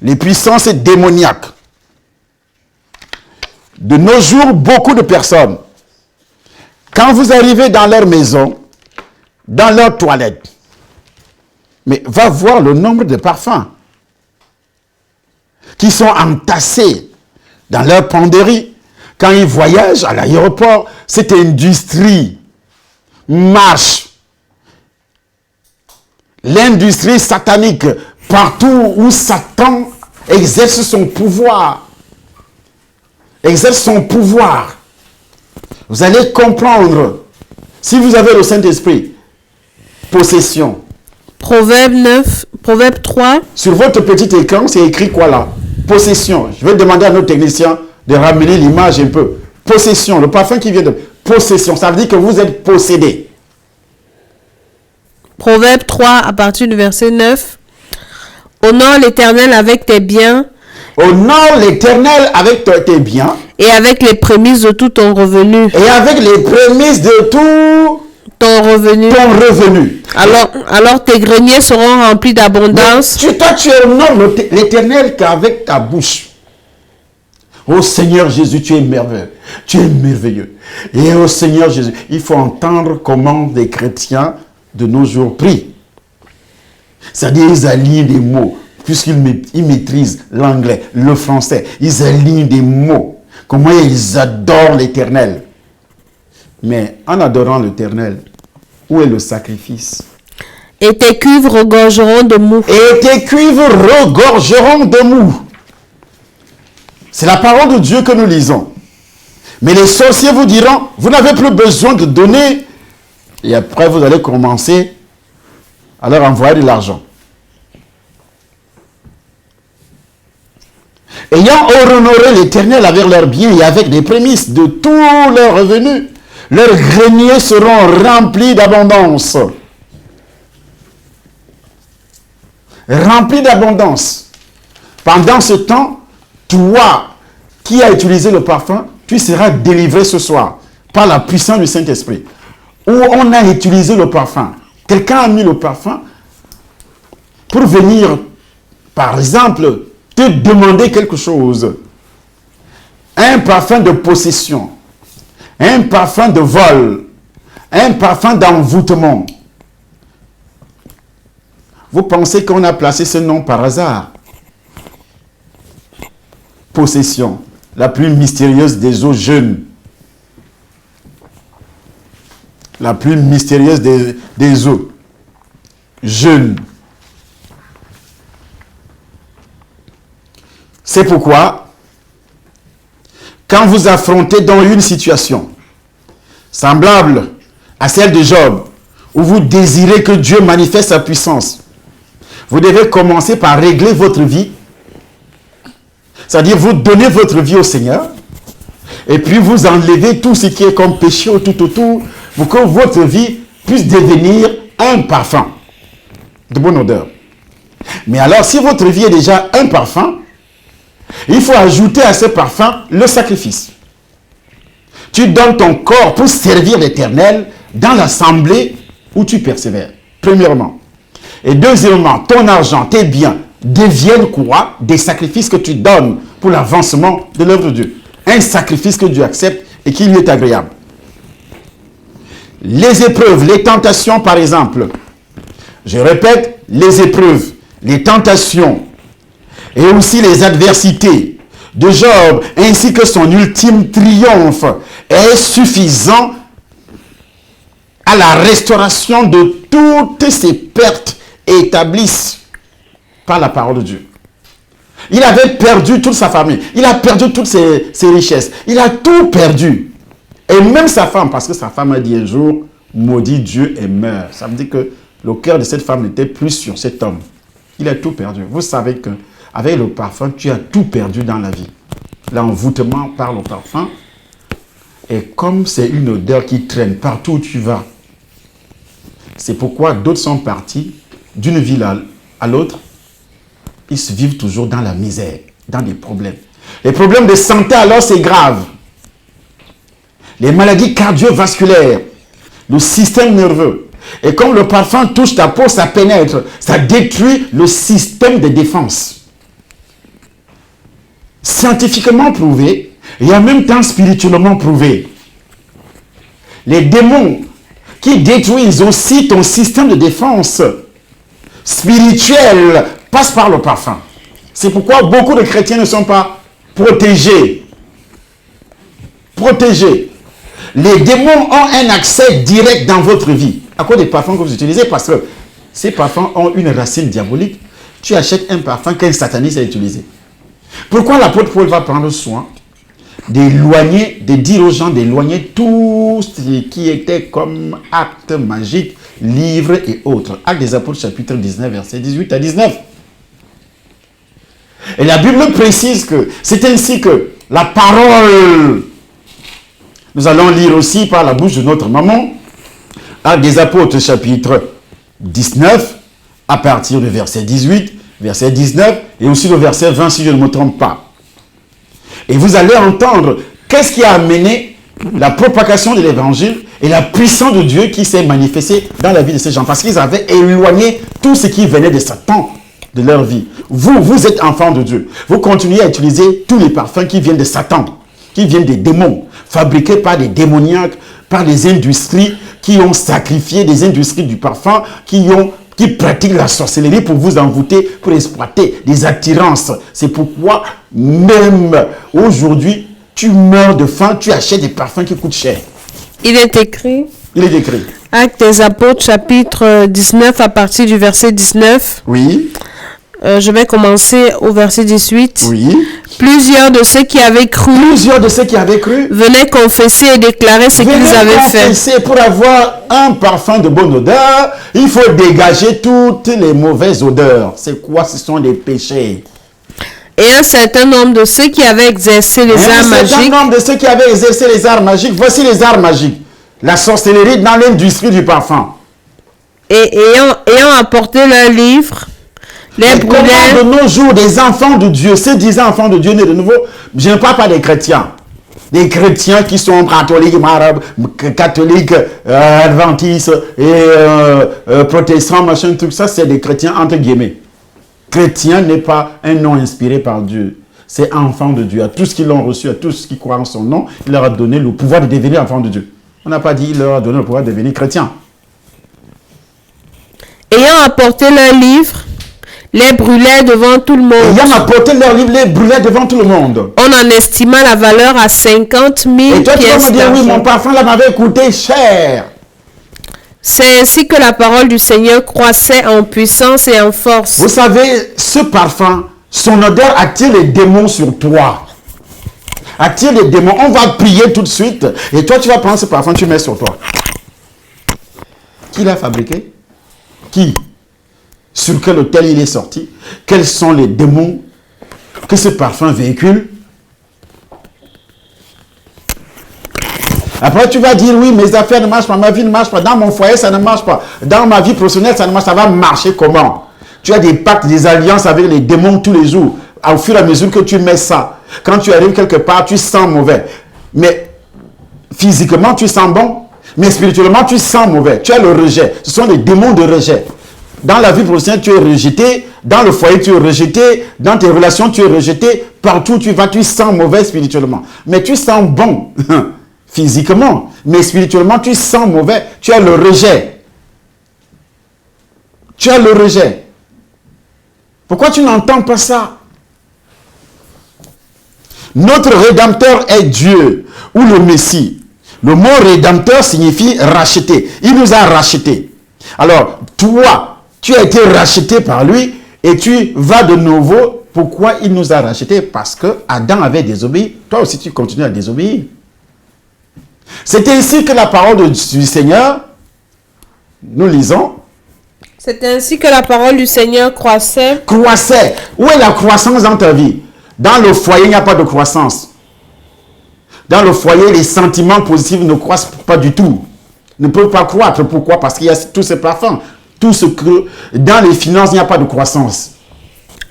Les puissances démoniaques. De nos jours, beaucoup de personnes, quand vous arrivez dans leur maison, dans leur toilette, mais va voir le nombre de parfums qui sont entassés dans leur penderie. Quand ils voyagent à l'aéroport, cette industrie marche. L'industrie satanique, partout où Satan exerce son pouvoir. Exerce son pouvoir. Vous allez comprendre, si vous avez le Saint-Esprit, possession. Proverbe 9, Proverbe 3. Sur votre petit écran, c'est écrit quoi là? Possession. Je vais demander à nos techniciens de ramener l'image un peu. Possession, le parfum qui vient de... Possession, ça veut dire que vous êtes possédé. Proverbe 3, à partir du verset 9. Honore l'Éternel avec tes biens. Honore l'Éternel avec tes biens. Et avec les prémices de tout ton revenu. Et avec les prémices de tout ton revenu. Ton revenu. Alors tes greniers seront remplis d'abondance. Toi, tu honores l'Éternel qu'avec ta bouche. Ô Seigneur Jésus, tu es merveilleux. Tu es merveilleux. Et ô Seigneur Jésus, il faut entendre comment les chrétiens de nos jours prient. C'est-à-dire, ils alignent des mots, puisqu'ils maîtrisent l'anglais, le français. Ils alignent des mots. Comment ils adorent l'Éternel. Mais en adorant l'Éternel, où est le sacrifice? Et tes cuves regorgeront de mou. Et tes cuves regorgeront de mou. C'est la parole de Dieu que nous lisons. Mais les sorciers vous diront, vous n'avez plus besoin de donner. Et après, vous allez commencer à leur envoyer de l'argent. Ayant honoré l'Éternel avec leurs biens et avec les prémices de tous leurs revenus, leurs greniers seront remplis d'abondance. Remplis d'abondance. Pendant ce temps, toi qui as utilisé le parfum, tu seras délivré ce soir par la puissance du Saint-Esprit. Où on a utilisé le parfum. Quelqu'un a mis le parfum pour venir, par exemple, te demander quelque chose. Un parfum de possession. Un parfum de vol. Un parfum d'envoûtement. Vous pensez qu'on a placé ce nom par hasard? Possession, la plus mystérieuse des eaux jeunes. La plus mystérieuse des eaux jeunes. C'est pourquoi, quand vous affrontez dans une situation semblable à celle de Job, où vous désirez que Dieu manifeste sa puissance, vous devez commencer par régler votre vie. C'est-à-dire, vous donnez votre vie au Seigneur, et puis vous enlevez tout ce qui est comme péché tout autour, pour que votre vie puisse devenir un parfum de bonne odeur. Mais alors, si votre vie est déjà un parfum, il faut ajouter à ce parfum le sacrifice. tu donnes ton corps pour servir l'Éternel dans l'assemblée où tu persévères. Premièrement. Et deuxièmement, ton argent, tes biens deviennent quoi? Des sacrifices que tu donnes pour l'avancement de l'œuvre de Dieu. Un sacrifice que Dieu accepte et qui lui est agréable. Les épreuves, les tentations par exemple. Je répète, les épreuves, les tentations et aussi les adversités de Job ainsi que son ultime triomphe est suffisant à la restauration de toutes ces pertes établies par la parole de Dieu. Il avait perdu toute sa famille, il a perdu toutes ses richesses, il a tout perdu. Et même sa femme, parce que sa femme a dit un jour, maudit Dieu et meurt. Ça veut dire que le cœur de cette femme n'était plus sur cet homme. Il a tout perdu. Vous savez qu'avec le parfum, tu as tout perdu dans la vie. L'envoûtement par le parfum. Et comme c'est une odeur qui traîne partout où tu vas, c'est pourquoi d'autres sont partis d'une ville à l'autre. Ils se vivent toujours dans la misère, dans des problèmes. Les problèmes de santé, alors, c'est grave. Les maladies cardiovasculaires, le système nerveux. Et comme le parfum touche ta peau, ça pénètre, ça détruit le système de défense. Scientifiquement prouvé, et en même temps spirituellement prouvé. Les démons qui détruisent aussi ton système de défense spirituel passent par le parfum. C'est pourquoi beaucoup de chrétiens ne sont pas protégés. Protégés. Les démons ont un accès direct dans votre vie à cause des parfums que vous utilisez, parce que ces parfums ont une racine diabolique. Tu achètes un parfum qu'un sataniste a utilisé. Pourquoi l'apôtre Paul va prendre soin d'éloigner, de dire aux gens d'éloigner tout ce qui était comme acte magique, livres et autres. Actes des Apôtres chapitre 19, versets 18 à 19. Et la Bible précise que c'est ainsi que la parole, nous allons lire aussi par la bouche de notre maman, Actes des Apôtres chapitre 19, à partir du verset 18, verset 19, et aussi le verset 20 si je ne me trompe pas. Et vous allez entendre qu'est-ce qui a amené la propagation de l'évangile et la puissance de Dieu qui s'est manifestée dans la vie de ces gens. Parce qu'ils avaient éloigné tout ce qui venait de Satan de leur vie. Vous êtes enfants de Dieu. Vous continuez à utiliser tous les parfums qui viennent de Satan, qui viennent des démons, fabriqués par des démoniaques, par des industries qui ont sacrifié, des industries du parfum, qui pratiquent la sorcellerie pour vous envoûter, pour exploiter des attirances. C'est pourquoi même aujourd'hui, tu meurs de faim, tu achètes des parfums qui coûtent cher. Il est écrit. Il est écrit. Actes des Apôtres, chapitre 19, à partir du verset 19. Oui. Je vais commencer au verset 18. Oui. Plusieurs de ceux qui avaient cru venaient confesser et déclarer ce qu'ils avaient fait. Pour avoir un parfum de bonne odeur, il faut dégager toutes les mauvaises odeurs. C'est quoi? Ce sont des péchés. Et un certain nombre de ceux qui avaient exercé les arts magiques. Voici les arts magiques. La sorcellerie dans l'industrie du parfum. Et ayant apporté leurs livres, les brûlaient. De nos jours, des enfants de Dieu, ces 10 enfants de Dieu nés de nouveau, je ne parle pas des chrétiens. Des chrétiens qui sont catholiques, arabes, catholiques, adventistes et protestants, machin, tout ça, c'est des chrétiens entre guillemets. Chrétien n'est pas un nom inspiré par Dieu. C'est enfant de Dieu. À tous qui l'ont reçu, à tous qui croient en son nom, il leur a donné le pouvoir de devenir enfant de Dieu. On n'a pas dit il leur a donné le pouvoir de devenir chrétien. Ayant apporté leurs livres, les brûlaient devant tout le monde. Ayant apporté leurs livres, les brûlaient devant tout le monde. On en estima la valeur à 50 000 pièces d'argent. Et toi, tu vas me dire, oui, mon parfum là m'avait coûté cher. C'est ainsi que la parole du Seigneur croissait en puissance et en force. Vous savez, ce parfum, son odeur attire les démons sur toi. Attire les démons. On va prier tout de suite. Et toi, tu vas prendre ce parfum, tu mets sur toi. Qui l'a fabriqué? Qui? Sur quel autel il est sorti? Quels sont les démons que ce parfum véhicule? Après, tu vas dire, oui, mes affaires ne marchent pas, ma vie ne marche pas, dans mon foyer, ça ne marche pas, dans ma vie professionnelle, ça ne marche pas, ça va marcher comment? Tu as des pactes, des alliances avec les démons tous les jours, au fur et à mesure que tu mets ça. Quand tu arrives quelque part, tu sens mauvais. Mais physiquement, tu sens bon, mais spirituellement, tu sens mauvais. Tu as le rejet. Ce sont les démons de rejet. Dans la vie professionnelle, tu es rejeté. Dans le foyer, tu es rejeté. Dans tes relations, tu es rejeté. Partout où tu vas, tu sens mauvais spirituellement. Mais tu sens bon physiquement. Mais spirituellement, tu sens mauvais. Tu as le rejet. Tu as le rejet. Pourquoi tu n'entends pas ça? Notre Rédempteur est Dieu ou le Messie. Le mot Rédempteur signifie racheter. Il nous a rachetés. Alors, toi, tu as été racheté par lui et tu vas de nouveau. Pourquoi il nous a rachetés? Parce que Adam avait désobéi. Toi aussi, tu continues à désobéir. C'est ainsi que la parole du Seigneur, nous lisons. C'est ainsi que la parole du Seigneur croissait. Croissait. Où est la croissance dans ta vie? Dans le foyer, il n'y a pas de croissance. Dans le foyer, les sentiments positifs ne croissent pas du tout. Ne peuvent pas croître. Pourquoi? Parce qu'il y a tous ces plafonds. Tout ce que dans les finances, il n'y a pas de croissance.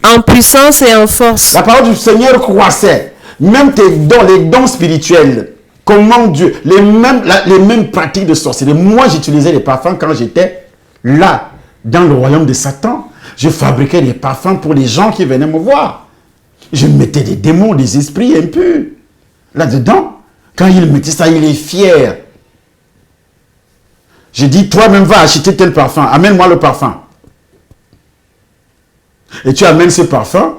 En puissance et en force. La parole du Seigneur croissait. Même tes dons, les dons spirituels. Comment Dieu, les mêmes pratiques de sorcellerie. Moi, j'utilisais les parfums quand j'étais là, dans le royaume de Satan. Je fabriquais des parfums pour les gens qui venaient me voir. Je mettais des démons, des esprits impurs. Là-dedans, quand il mettait ça, il est fier. J'ai dit, toi-même va acheter tel parfum. Amène-moi le parfum. Et tu amènes ce parfum.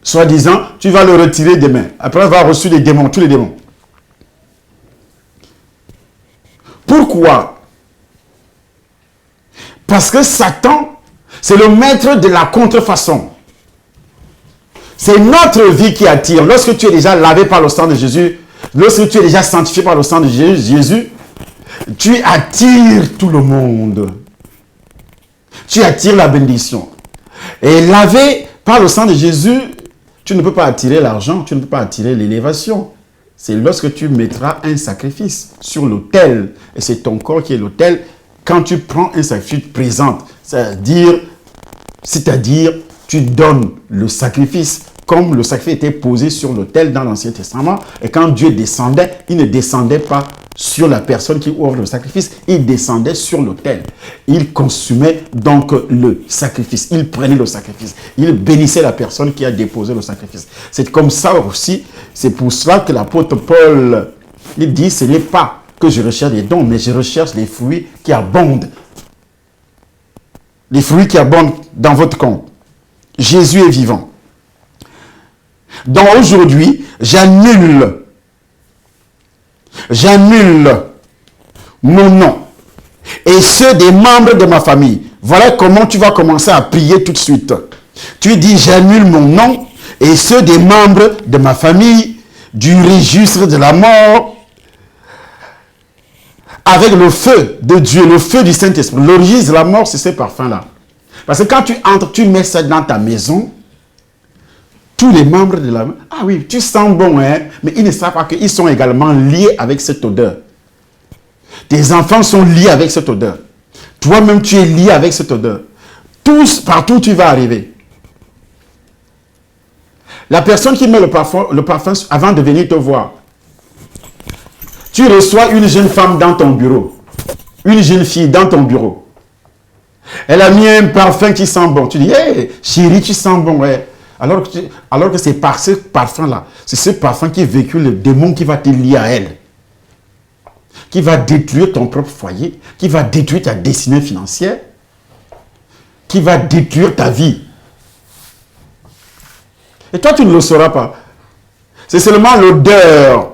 Soi-disant, tu vas le retirer demain. Après avoir reçu les démons, tous les démons. Pourquoi? Parce que Satan, c'est le maître de la contrefaçon. C'est notre vie qui attire. Lorsque tu es déjà lavé par le sang de Jésus, lorsque tu es déjà sanctifié par le sang de Jésus, tu attires tout le monde. Tu attires la bénédiction. Et lavé par le sang de Jésus, tu ne peux pas attirer l'argent, tu ne peux pas attirer l'élévation. C'est lorsque tu mettras un sacrifice sur l'autel, et c'est ton corps qui est l'autel, quand tu prends un sacrifice, tu te présentes. C'est-à-dire, tu donnes le sacrifice, comme le sacrifice était posé sur l'autel dans l'Ancien Testament, et quand Dieu descendait, il ne descendait pas sur la personne qui offre le sacrifice, il descendait sur l'autel. Il consumait donc le sacrifice, il prenait le sacrifice, il bénissait la personne qui a déposé le sacrifice. C'est comme ça aussi, c'est pour cela que l'apôtre Paul, il dit, ce n'est pas que je recherche des dons, mais je recherche les fruits qui abondent. Les fruits qui abondent dans votre compte. Jésus est vivant. Donc aujourd'hui, j'annule mon nom et ceux des membres de ma famille. Voilà comment tu vas commencer à prier tout de suite. Tu dis, j'annule mon nom et ceux des membres de ma famille du registre de la mort avec le feu de Dieu, le feu du Saint-Esprit. Le registre de la mort, c'est ce parfum-là. Parce que quand tu entres, tu mets ça dans ta maison. Tous les membres de la... Ah oui, tu sens bon, hein? Mais ils ne savent pas qu'ils sont également liés avec cette odeur. Tes enfants sont liés avec cette odeur. Toi-même, tu es lié avec cette odeur. Tous, partout où tu vas arriver. La personne qui met le parfum avant de venir te voir. Tu reçois une jeune femme dans ton bureau. Une jeune fille dans ton bureau. Elle a mis un parfum qui sent bon. Tu dis, hey, chérie, tu sens bon, ouais. Alors que c'est par ce parfum-là, c'est ce parfum qui véhicule le démon qui va te lier à elle. Qui va détruire ton propre foyer, qui va détruire ta destinée financière, qui va détruire ta vie. Et toi, tu ne le sauras pas. C'est seulement l'odeur.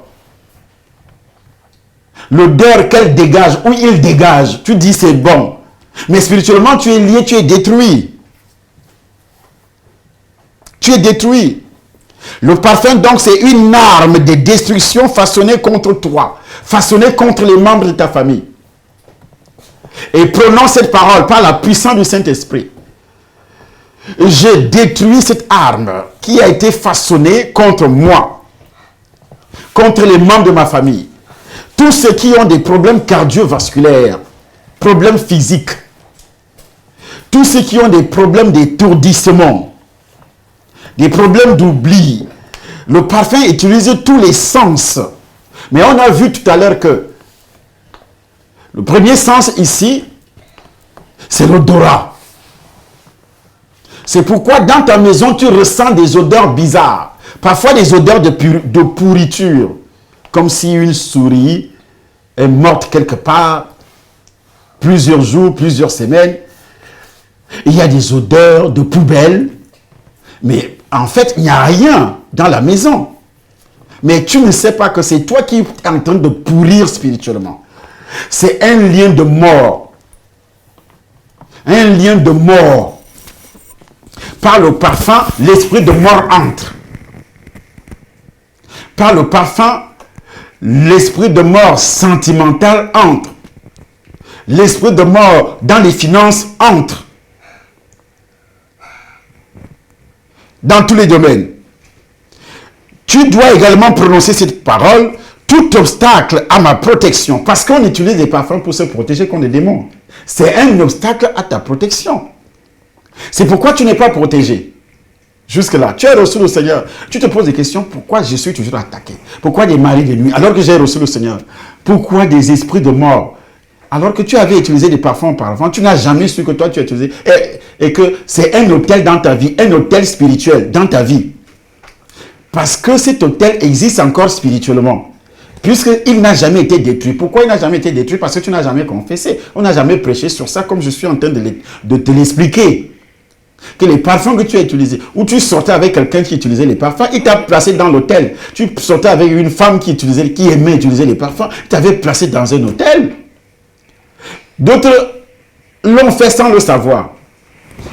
L'odeur qu'elle dégage, ou il dégage. Tu dis c'est bon. Mais spirituellement, tu es lié, tu es détruit. Tu es détruit. Le parfum, donc, c'est une arme de destruction façonnée contre toi, façonnée contre les membres de ta famille. Et prononce cette parole par la puissance du Saint-Esprit. Je détruis cette arme qui a été façonnée contre moi, contre les membres de ma famille. Tous ceux qui ont des problèmes cardiovasculaires, problèmes physiques, tous ceux qui ont des problèmes d'étourdissement, des problèmes d'oubli. Le parfum utilise tous les sens Mais on a vu tout à l'heure que le premier sens ici, c'est l'odorat. C'est pourquoi dans ta maison, tu ressens des odeurs bizarres. Parfois des odeurs de pourriture. Comme si une souris est morte quelque part, plusieurs jours, plusieurs semaines. Il y a des odeurs de poubelle. Mais en fait, il n'y a rien dans la maison. Mais tu ne sais pas que c'est toi qui es en train de pourrir spirituellement. C'est un lien de mort. Un lien de mort. Par le parfum, l'esprit de mort entre. Par le parfum, l'esprit de mort sentimental entre. L'esprit de mort dans les finances entre. Dans tous les domaines. Tu dois également prononcer cette parole. Tout obstacle à ma protection. Parce qu'on utilise des parfums pour se protéger contre les démons. C'est un obstacle à ta protection. C'est pourquoi tu n'es pas protégé. Jusque-là, tu as reçu le Seigneur. Tu te poses des questions. Pourquoi je suis toujours attaqué? Pourquoi des maris de nuit alors que j'ai reçu le Seigneur? Pourquoi des esprits de mort alors que tu avais utilisé des parfums auparavant? Tu n'as jamais su que toi tu as utilisé. Et que c'est un hôtel dans ta vie. Un hôtel spirituel dans ta vie. Parce que cet hôtel existe encore spirituellement. Puisqu'il n'a jamais été détruit. Pourquoi il n'a jamais été détruit? Parce que tu n'as jamais confessé. On n'a jamais prêché sur ça comme je suis en train de te l'expliquer. Que les parfums que tu as utilisés, ou tu sortais avec quelqu'un qui utilisait les parfums, il t'a placé dans l'hôtel. Tu sortais avec une femme qui aimait utiliser les parfums, il t'avait placé dans un hôtel. D'autres l'ont fait sans le savoir.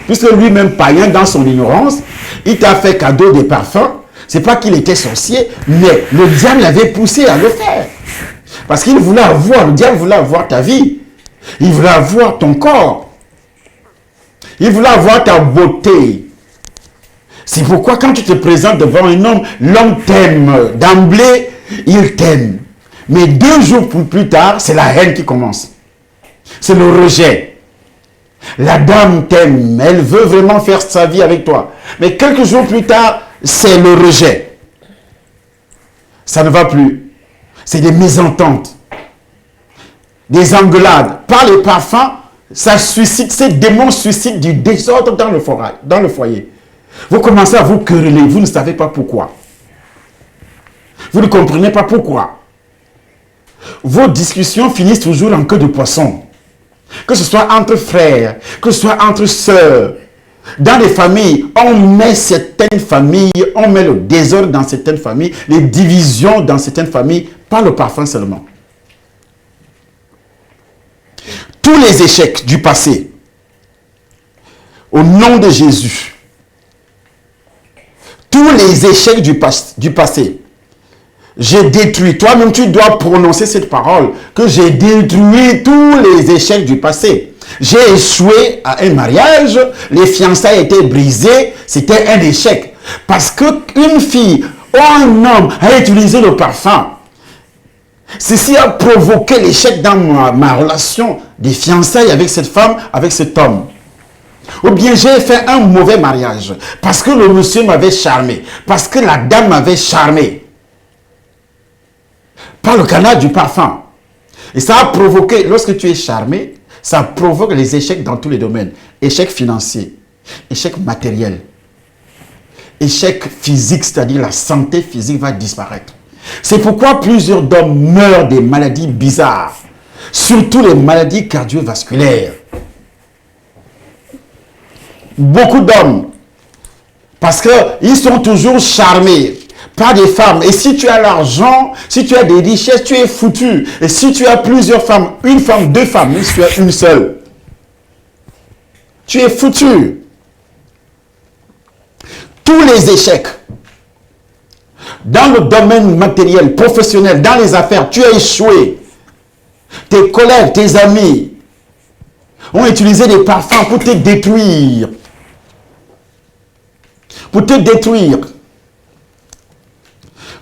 Puisque lui-même païen dans son ignorance, il t'a fait cadeau des parfums. C'est pas qu'il était sorcier, mais le diable l'avait poussé à le faire. Parce qu'il voulait avoir, le diable voulait avoir ta vie. Il voulait avoir ton corps. Il voulait avoir ta beauté. C'est pourquoi quand tu te présentes devant un homme, l'homme t'aime. D'emblée, il t'aime. Mais 2 jours plus tard, c'est la haine qui commence. C'est le rejet. La dame t'aime. Elle veut vraiment faire sa vie avec toi. Mais quelques jours plus tard, c'est le rejet. Ça ne va plus. C'est des mésententes. Des engueulades. Par les parfums, ça suscite, ces démons suscitent du désordre dans le foyer. Vous commencez à vous quereller, vous ne savez pas pourquoi. Vous ne comprenez pas pourquoi. Vos discussions finissent toujours en queue de poisson. Que ce soit entre frères, que ce soit entre sœurs. Dans les familles, on met certaines familles, on met le désordre dans certaines familles, les divisions dans certaines familles, par le parfum seulement. Tous les échecs du passé, au nom de Jésus, tous les échecs du passé, j'ai détruit. Toi-même, tu dois prononcer cette parole, que j'ai détruit tous les échecs du passé. J'ai échoué à un mariage, les fiançailles étaient brisées, c'était un échec. Parce qu'une fille ou un homme a utilisé le parfum. Ceci a provoqué l'échec dans ma relation des fiançailles avec cette femme, avec cet homme. Ou bien j'ai fait un mauvais mariage parce que le monsieur m'avait charmé, parce que la dame m'avait charmé. Par le canal du parfum. Et ça a provoqué, lorsque tu es charmé, ça provoque les échecs dans tous les domaines. Échec financier, échec matériel, échec physique, c'est-à-dire la santé physique va disparaître. C'est pourquoi plusieurs d'hommes meurent des maladies bizarres, surtout les maladies cardiovasculaires. Beaucoup d'hommes, parce qu'ils sont toujours charmés par des femmes. Et si tu as l'argent, si tu as des richesses, tu es foutu. Et si tu as plusieurs femmes, une femme, 2 femmes, mais si tu as une seule, tu es foutu. Tous les échecs, dans le domaine matériel, professionnel, dans les affaires, tu as échoué. Tes collègues, tes amis ont utilisé des parfums pour te détruire. Pour te détruire.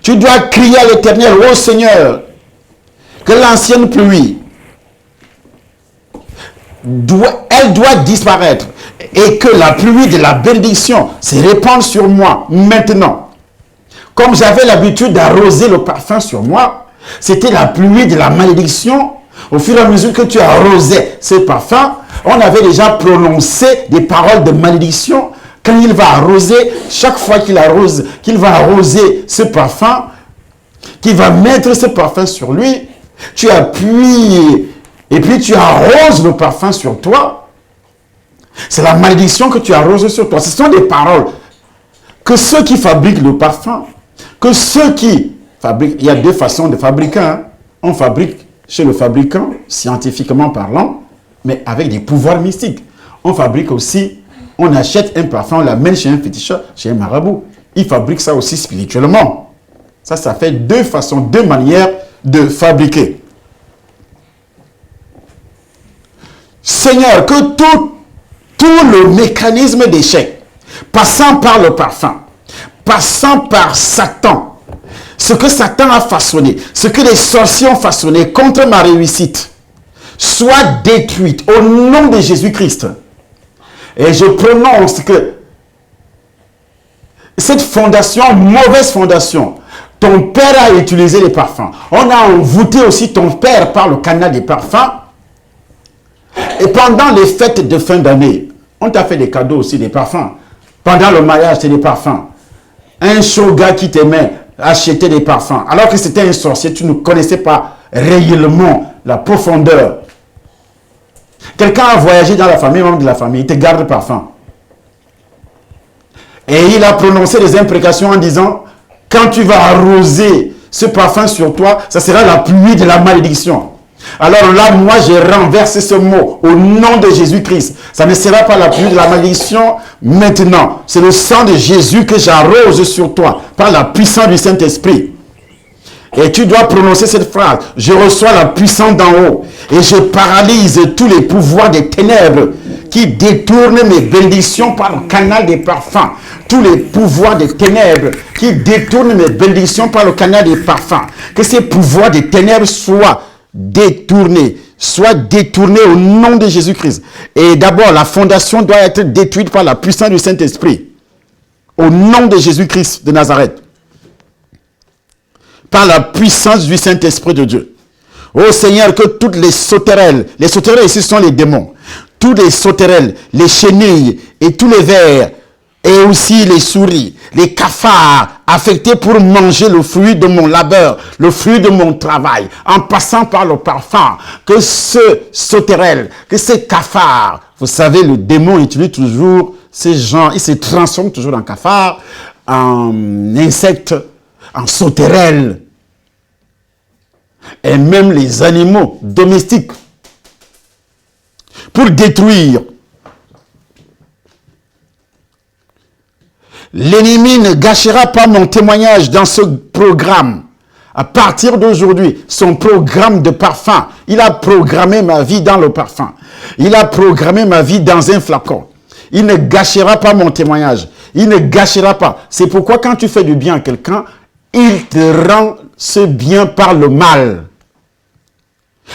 Tu dois crier à l'Éternel, ô Seigneur, que l'ancienne pluie, elle doit disparaître et que la pluie de la bénédiction se répande sur moi maintenant. Comme j'avais l'habitude d'arroser le parfum sur moi, C'était la pluie de la malédiction. Au fur et à mesure que tu arrosais ce parfum, on avait déjà prononcé des paroles de malédiction. Quand il va arroser, chaque fois qu'il arrose, qu'il va arroser ce parfum, qu'il va mettre ce parfum sur lui, tu appuies et puis tu arroses le parfum sur toi. C'est la malédiction que tu arroses sur toi. Ce sont des paroles que ceux qui fabriquent le parfum, que ceux qui fabriquent, il y a deux façons de fabriquer. On fabrique chez le fabricant, scientifiquement parlant, mais avec des pouvoirs mystiques. On fabrique aussi, on achète un parfum, on l'amène chez un féticheur, chez un marabout. Il fabrique ça aussi spirituellement. Ça fait deux façons, deux manières de fabriquer. Seigneur, que tout le mécanisme d'échec, passant par le parfum, passant par Satan, ce que Satan a façonné, ce que les sorciers ont façonné contre ma réussite, soit détruite au nom de Jésus-Christ. Et je prononce que cette fondation, mauvaise fondation, ton père a utilisé les parfums. On a envoûté aussi ton père par le canal des parfums. Et pendant les fêtes de fin d'année, on t'a fait des cadeaux aussi, des parfums. Pendant le mariage, c'est des parfums. Un shoga qui t'aimait acheter des parfums. Alors que c'était un sorcier, tu ne connaissais pas réellement la profondeur. Quelqu'un a voyagé dans la famille, membre de la famille, il te garde le parfum. Et il a prononcé des imprécations en disant, quand tu vas arroser ce parfum sur toi, ça sera la pluie de la malédiction. Alors là, moi, j'ai renversé ce mot au nom de Jésus-Christ. Ça ne sera pas la pluie de la malédiction maintenant. C'est le sang de Jésus que j'arrose sur toi par la puissance du Saint-Esprit. Et tu dois prononcer cette phrase. Je reçois la puissance d'en haut. Et je paralyse tous les pouvoirs des ténèbres qui détournent mes bénédictions par le canal des parfums. Tous les pouvoirs des ténèbres qui détournent mes bénédictions par le canal des parfums. Que ces pouvoirs des ténèbres soient détournés au nom de Jésus-Christ. Et d'abord, la fondation doit être détruite par la puissance du Saint-Esprit. Au nom de Jésus-Christ de Nazareth. Par la puissance du Saint-Esprit de Dieu. Ô Seigneur, que toutes les sauterelles ici sont les démons, toutes les sauterelles, les chenilles et tous les vers, et aussi les souris, les cafards affectés pour manger le fruit de mon labeur, le fruit de mon travail, en passant par le parfum, que ce sauterelle, que ces cafards, vous savez, le démon utilise toujours ces gens, il se transforme toujours en cafard, en insecte, en sauterelle, et même les animaux domestiques, pour détruire. L'ennemi ne gâchera pas mon témoignage dans ce programme. À partir d'aujourd'hui, son programme de parfum, il a programmé ma vie dans le parfum. Il a programmé ma vie dans un flacon. Il ne gâchera pas mon témoignage. Il ne gâchera pas. C'est pourquoi quand tu fais du bien à quelqu'un, il te rend ce bien par le mal.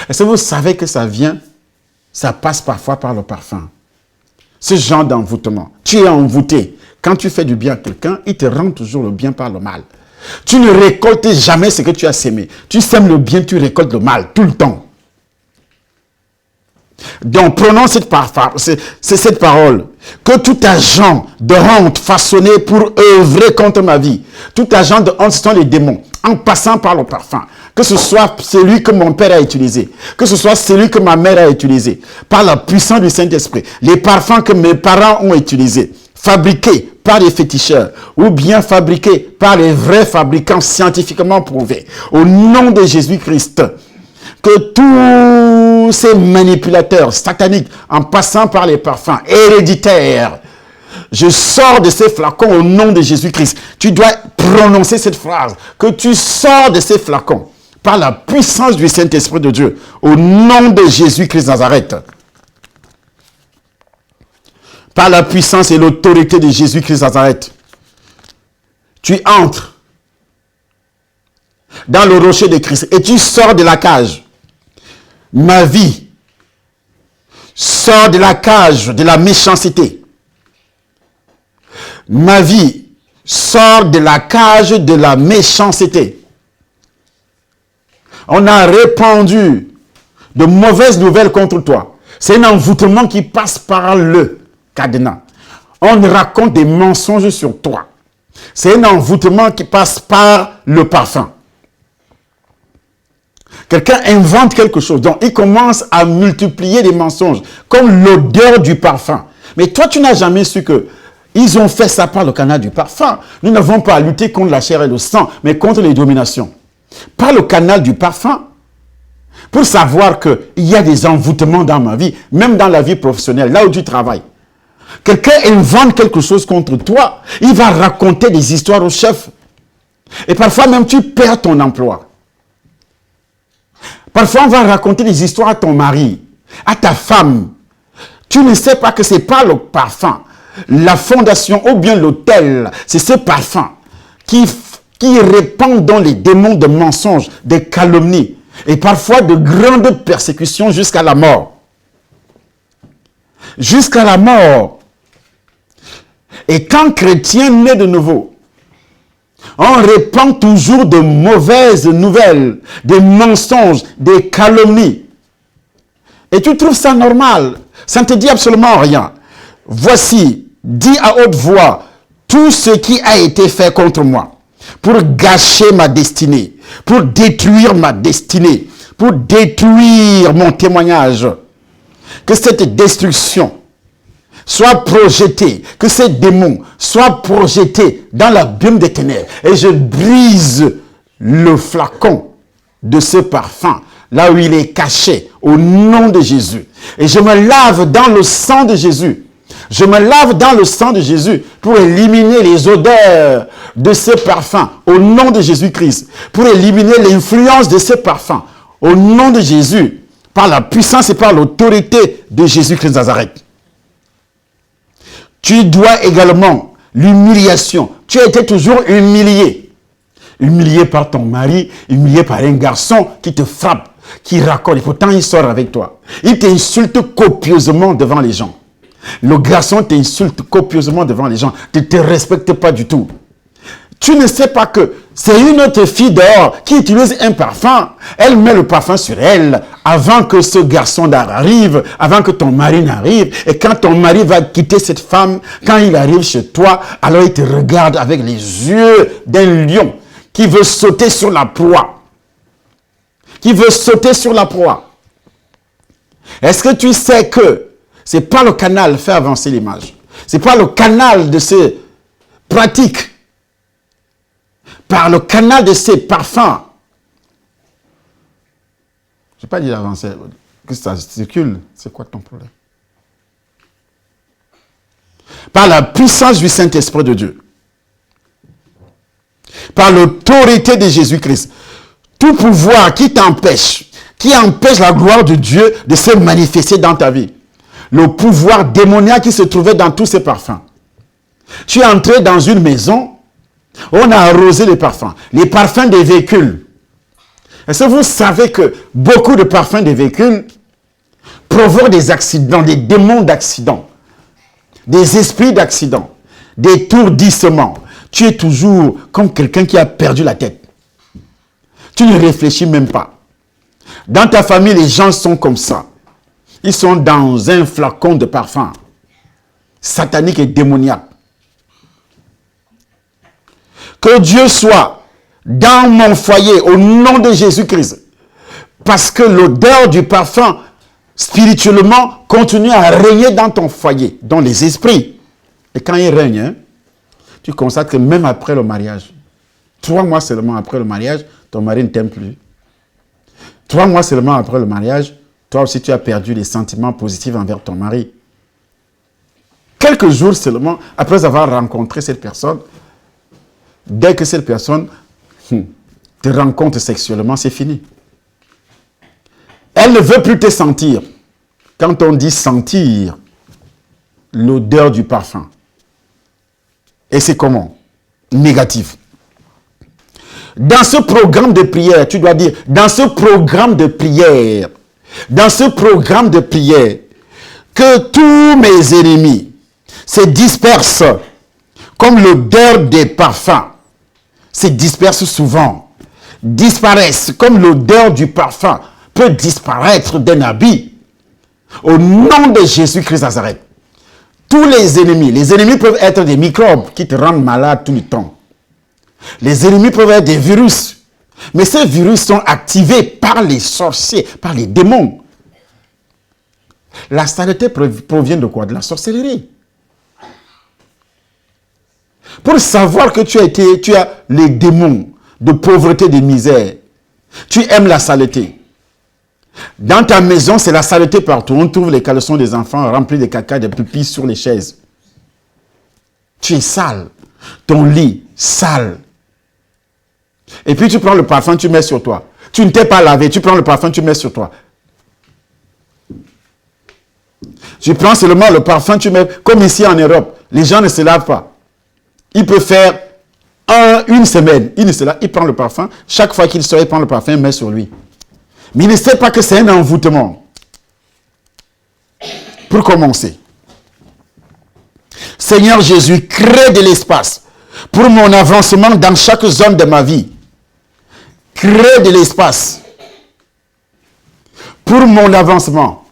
Est-ce que vous savez que ça passe parfois par le parfum? Ce genre d'envoûtement. Tu es envoûté. Quand tu fais du bien à quelqu'un, il te rend toujours le bien par le mal. Tu ne récoltes jamais ce que tu as sémé. Tu sèmes le bien, tu récoltes le mal, tout le temps. Donc, prenons cette parole. Que tout agent de honte façonné pour œuvrer contre ma vie, tout agent de honte, ce sont les démons, en passant par le parfum, que ce soit celui que mon père a utilisé, que ce soit celui que ma mère a utilisé, par la puissance du Saint-Esprit, les parfums que mes parents ont utilisés, fabriqués par les féticheurs, ou bien fabriqués par les vrais fabricants scientifiquement prouvés, au nom de Jésus-Christ, que tous ces manipulateurs sataniques, en passant par les parfums héréditaires, je sors de ces flacons au nom de Jésus-Christ. Tu dois prononcer cette phrase, que tu sors de ces flacons par la puissance du Saint-Esprit de Dieu, au nom de Jésus-Christ Nazareth. Par la puissance et l'autorité de Jésus-Christ Nazareth, tu entres dans le rocher de Christ et tu sors de la cage. Ma vie sort de la cage de la méchanceté. Ma vie sort de la cage de la méchanceté. On a répandu de mauvaises nouvelles contre toi. C'est un envoûtement qui passe par le cadenas. On raconte des mensonges sur toi. C'est un envoûtement qui passe par le parfum. Quelqu'un invente quelque chose, donc il commence à multiplier les mensonges, comme l'odeur du parfum. Mais toi, tu n'as jamais su que ils ont fait ça par le canal du parfum. Nous n'avons pas à lutter contre la chair et le sang, mais contre les dominations. Par le canal du parfum, pour savoir qu'il y a des envoûtements dans ma vie, même dans la vie professionnelle, là où tu travailles. Quelqu'un invente quelque chose contre toi, il va raconter des histoires au chef. Et parfois même tu perds ton emploi. Parfois on va raconter des histoires à ton mari, à ta femme. Tu ne sais pas que ce n'est pas le parfum. La fondation ou bien l'autel, c'est ce parfum qui répand dans les démons de mensonges, des calomnies et parfois de grandes persécutions jusqu'à la mort. Jusqu'à la mort. Et quand chrétien naît de nouveau, on répand toujours de mauvaises nouvelles, des mensonges, des calomnies. Et tu trouves ça normal. Ça ne te dit absolument rien. Voici, dis à haute voix, tout ce qui a été fait contre moi, pour gâcher ma destinée, pour détruire ma destinée, pour détruire mon témoignage. Que cette destruction soit projetée, que ces démons soient projetés dans l'abîme des ténèbres. Et je brise le flacon de ce parfum, là où il est caché, au nom de Jésus. Et je me lave dans le sang de Jésus. Je me lave dans le sang de Jésus pour éliminer les odeurs de ce parfum au nom de Jésus-Christ. Pour éliminer l'influence de ce parfum au nom de Jésus, par la puissance et par l'autorité de Jésus-Christ de Nazareth. Tu dois également l'humiliation. Tu as été toujours humilié. Humilié par ton mari, humilié par un garçon qui te frappe, qui raconte. Et pourtant, il sort avec toi. Il t'insulte copieusement devant les gens. Le garçon t'insulte copieusement devant les gens. Tu ne te respectes pas du tout. Tu ne sais pas que c'est une autre fille dehors qui utilise un parfum. Elle met le parfum sur elle avant que ce garçon n'arrive, avant que ton mari n'arrive. Et quand ton mari va quitter cette femme, quand il arrive chez toi, alors il te regarde avec les yeux d'un lion qui veut sauter sur la proie. Qui veut sauter sur la proie. Est-ce que tu sais que c'est pas le canal fait avancer l'image. C'est pas le canal de ces pratiques. Par le canal de ces parfums. Je n'ai pas dit d'avancer. Que ça circule. C'est quoi ton problème? Par la puissance du Saint-Esprit de Dieu. Par l'autorité de Jésus-Christ. Tout pouvoir qui t'empêche, qui empêche la gloire de Dieu de se manifester dans ta vie. Le pouvoir démoniaque qui se trouvait dans tous ces parfums. Tu es entré dans une maison, on a arrosé les parfums des véhicules. Est-ce que vous savez que beaucoup de parfums des véhicules provoquent des accidents, des démons d'accidents, des esprits d'accidents, des étourdissements. Tu es toujours comme quelqu'un qui a perdu la tête. Tu ne réfléchis même pas. Dans ta famille, les gens sont comme ça. Ils sont dans un flacon de parfum satanique et démoniaque. Que Dieu soit dans mon foyer au nom de Jésus-Christ. Parce que l'odeur du parfum, spirituellement, continue à régner dans ton foyer, dans les esprits. Et quand il règne, tu constates que même après le mariage, 3 mois seulement après le mariage, ton mari ne t'aime plus. 3 mois seulement après le mariage, toi aussi tu as perdu les sentiments positifs envers ton mari. Quelques jours seulement après avoir rencontré cette personne, dès que cette personne te rencontre sexuellement, c'est fini. Elle ne veut plus te sentir. Quand on dit sentir, l'odeur du parfum. Et c'est comment? Négatif. Dans ce programme de prière, tu dois dire, dans ce programme de prière, que tous mes ennemis se dispersent comme l'odeur des parfums se dispersent souvent. disparaissent, comme l'odeur du parfum peut disparaître d'un habit. Au nom de Jésus-Christ Nazareth, tous les ennemis peuvent être des microbes qui te rendent malade tout le temps. Les ennemis peuvent être des virus. Mais ces virus sont activés par les sorciers, par les démons. La saleté provient de quoi? De la sorcellerie. Pour savoir que tu as les démons de pauvreté, de misère, tu aimes la saleté. Dans ta maison, c'est la saleté partout. On trouve les caleçons des enfants remplis de caca, de pupilles sur les chaises. Tu es sale. Ton lit, sale. Et puis tu prends le parfum, tu mets sur toi. Tu ne t'es pas lavé, tu prends le parfum, tu mets sur toi. Tu prends seulement le parfum, tu mets, comme ici en Europe, les gens ne se lavent pas. Il peut faire une semaine, il prend le parfum, chaque fois qu'il sort, il prend le parfum, il met sur lui. Mais il ne sait pas que c'est un envoûtement. Pour commencer, Seigneur Jésus, crée de l'espace pour mon avancement dans chaque zone de ma vie. Crée de l'espace pour mon avancement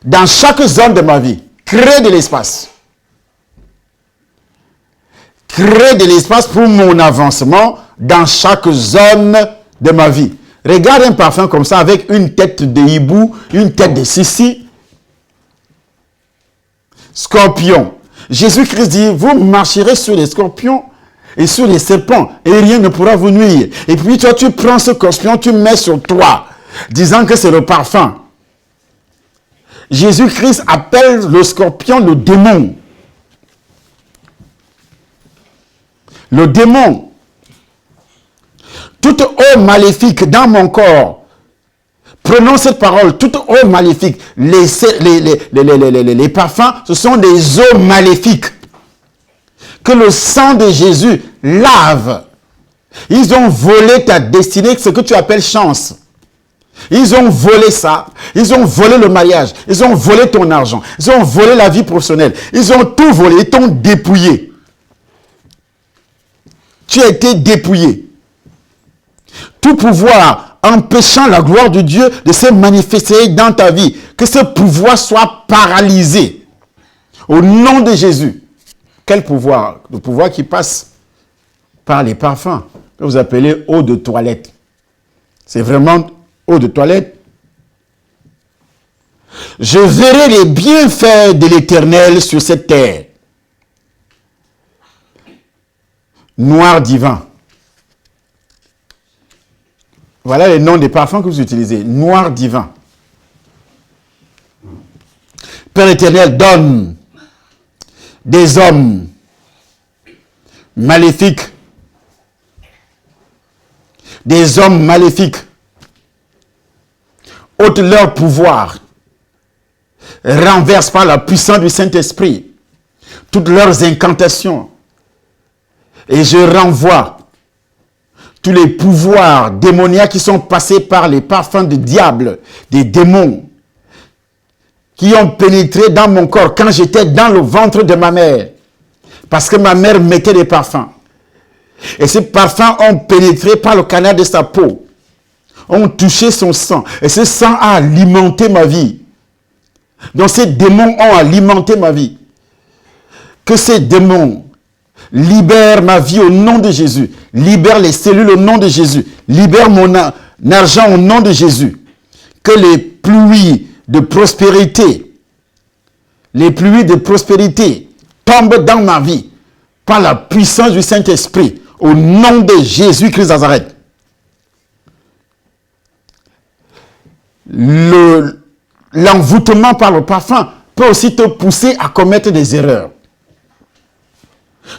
dans chaque zone de ma vie. Crée de l'espace. Crée de l'espace pour mon avancement dans chaque zone de ma vie. Regarde un parfum comme ça avec une tête de hibou, une tête de sissi. Scorpion. Jésus-Christ dit, vous marcherez sur les scorpions et sur les serpents, et rien ne pourra vous nuire. Et puis toi, tu prends ce scorpion, tu mets sur toi, disant que c'est le parfum. Jésus-Christ appelle le scorpion le démon. Le démon. Toute eau maléfique dans mon corps, prenons cette parole, toute eau maléfique, les parfums, ce sont des eaux maléfiques que le sang de Jésus lave. Ils ont volé ta destinée, ce que tu appelles chance. Ils ont volé ça. Ils ont volé le mariage. Ils ont volé ton argent. Ils ont volé la vie professionnelle. Ils ont tout volé. Ils t'ont dépouillé. Tu as été dépouillé. Tout pouvoir empêchant la gloire de Dieu de se manifester dans ta vie, que ce pouvoir soit paralysé. Au nom de Jésus. Quel pouvoir? Le pouvoir qui passe par les parfums, que vous appelez eau de toilette. C'est vraiment eau de toilette. Je verrai les bienfaits de l'Éternel sur cette terre. Noir divin. Voilà les noms des parfums que vous utilisez. Noir divin. Père éternel, donne des hommes maléfiques. Des hommes maléfiques. Ôte leur pouvoir. Renverse par la puissance du Saint-Esprit toutes leurs incantations. Et je renvoie tous les pouvoirs démoniaques qui sont passés par les parfums du diable, des démons, qui ont pénétré dans mon corps quand j'étais dans le ventre de ma mère. Parce que ma mère mettait des parfums. Et ces parfums ont pénétré par le canal de sa peau, ont touché son sang. Et ce sang a alimenté ma vie. Donc ces démons ont alimenté ma vie. Que ces démons libèrent ma vie au nom de Jésus. Libère les cellules au nom de Jésus. Libère mon argent au nom de Jésus. Que les pluies de prospérité, tombent dans ma vie par la puissance du Saint-Esprit au nom de Jésus-Christ Nazareth. L'envoûtement par le parfum peut aussi te pousser à commettre des erreurs.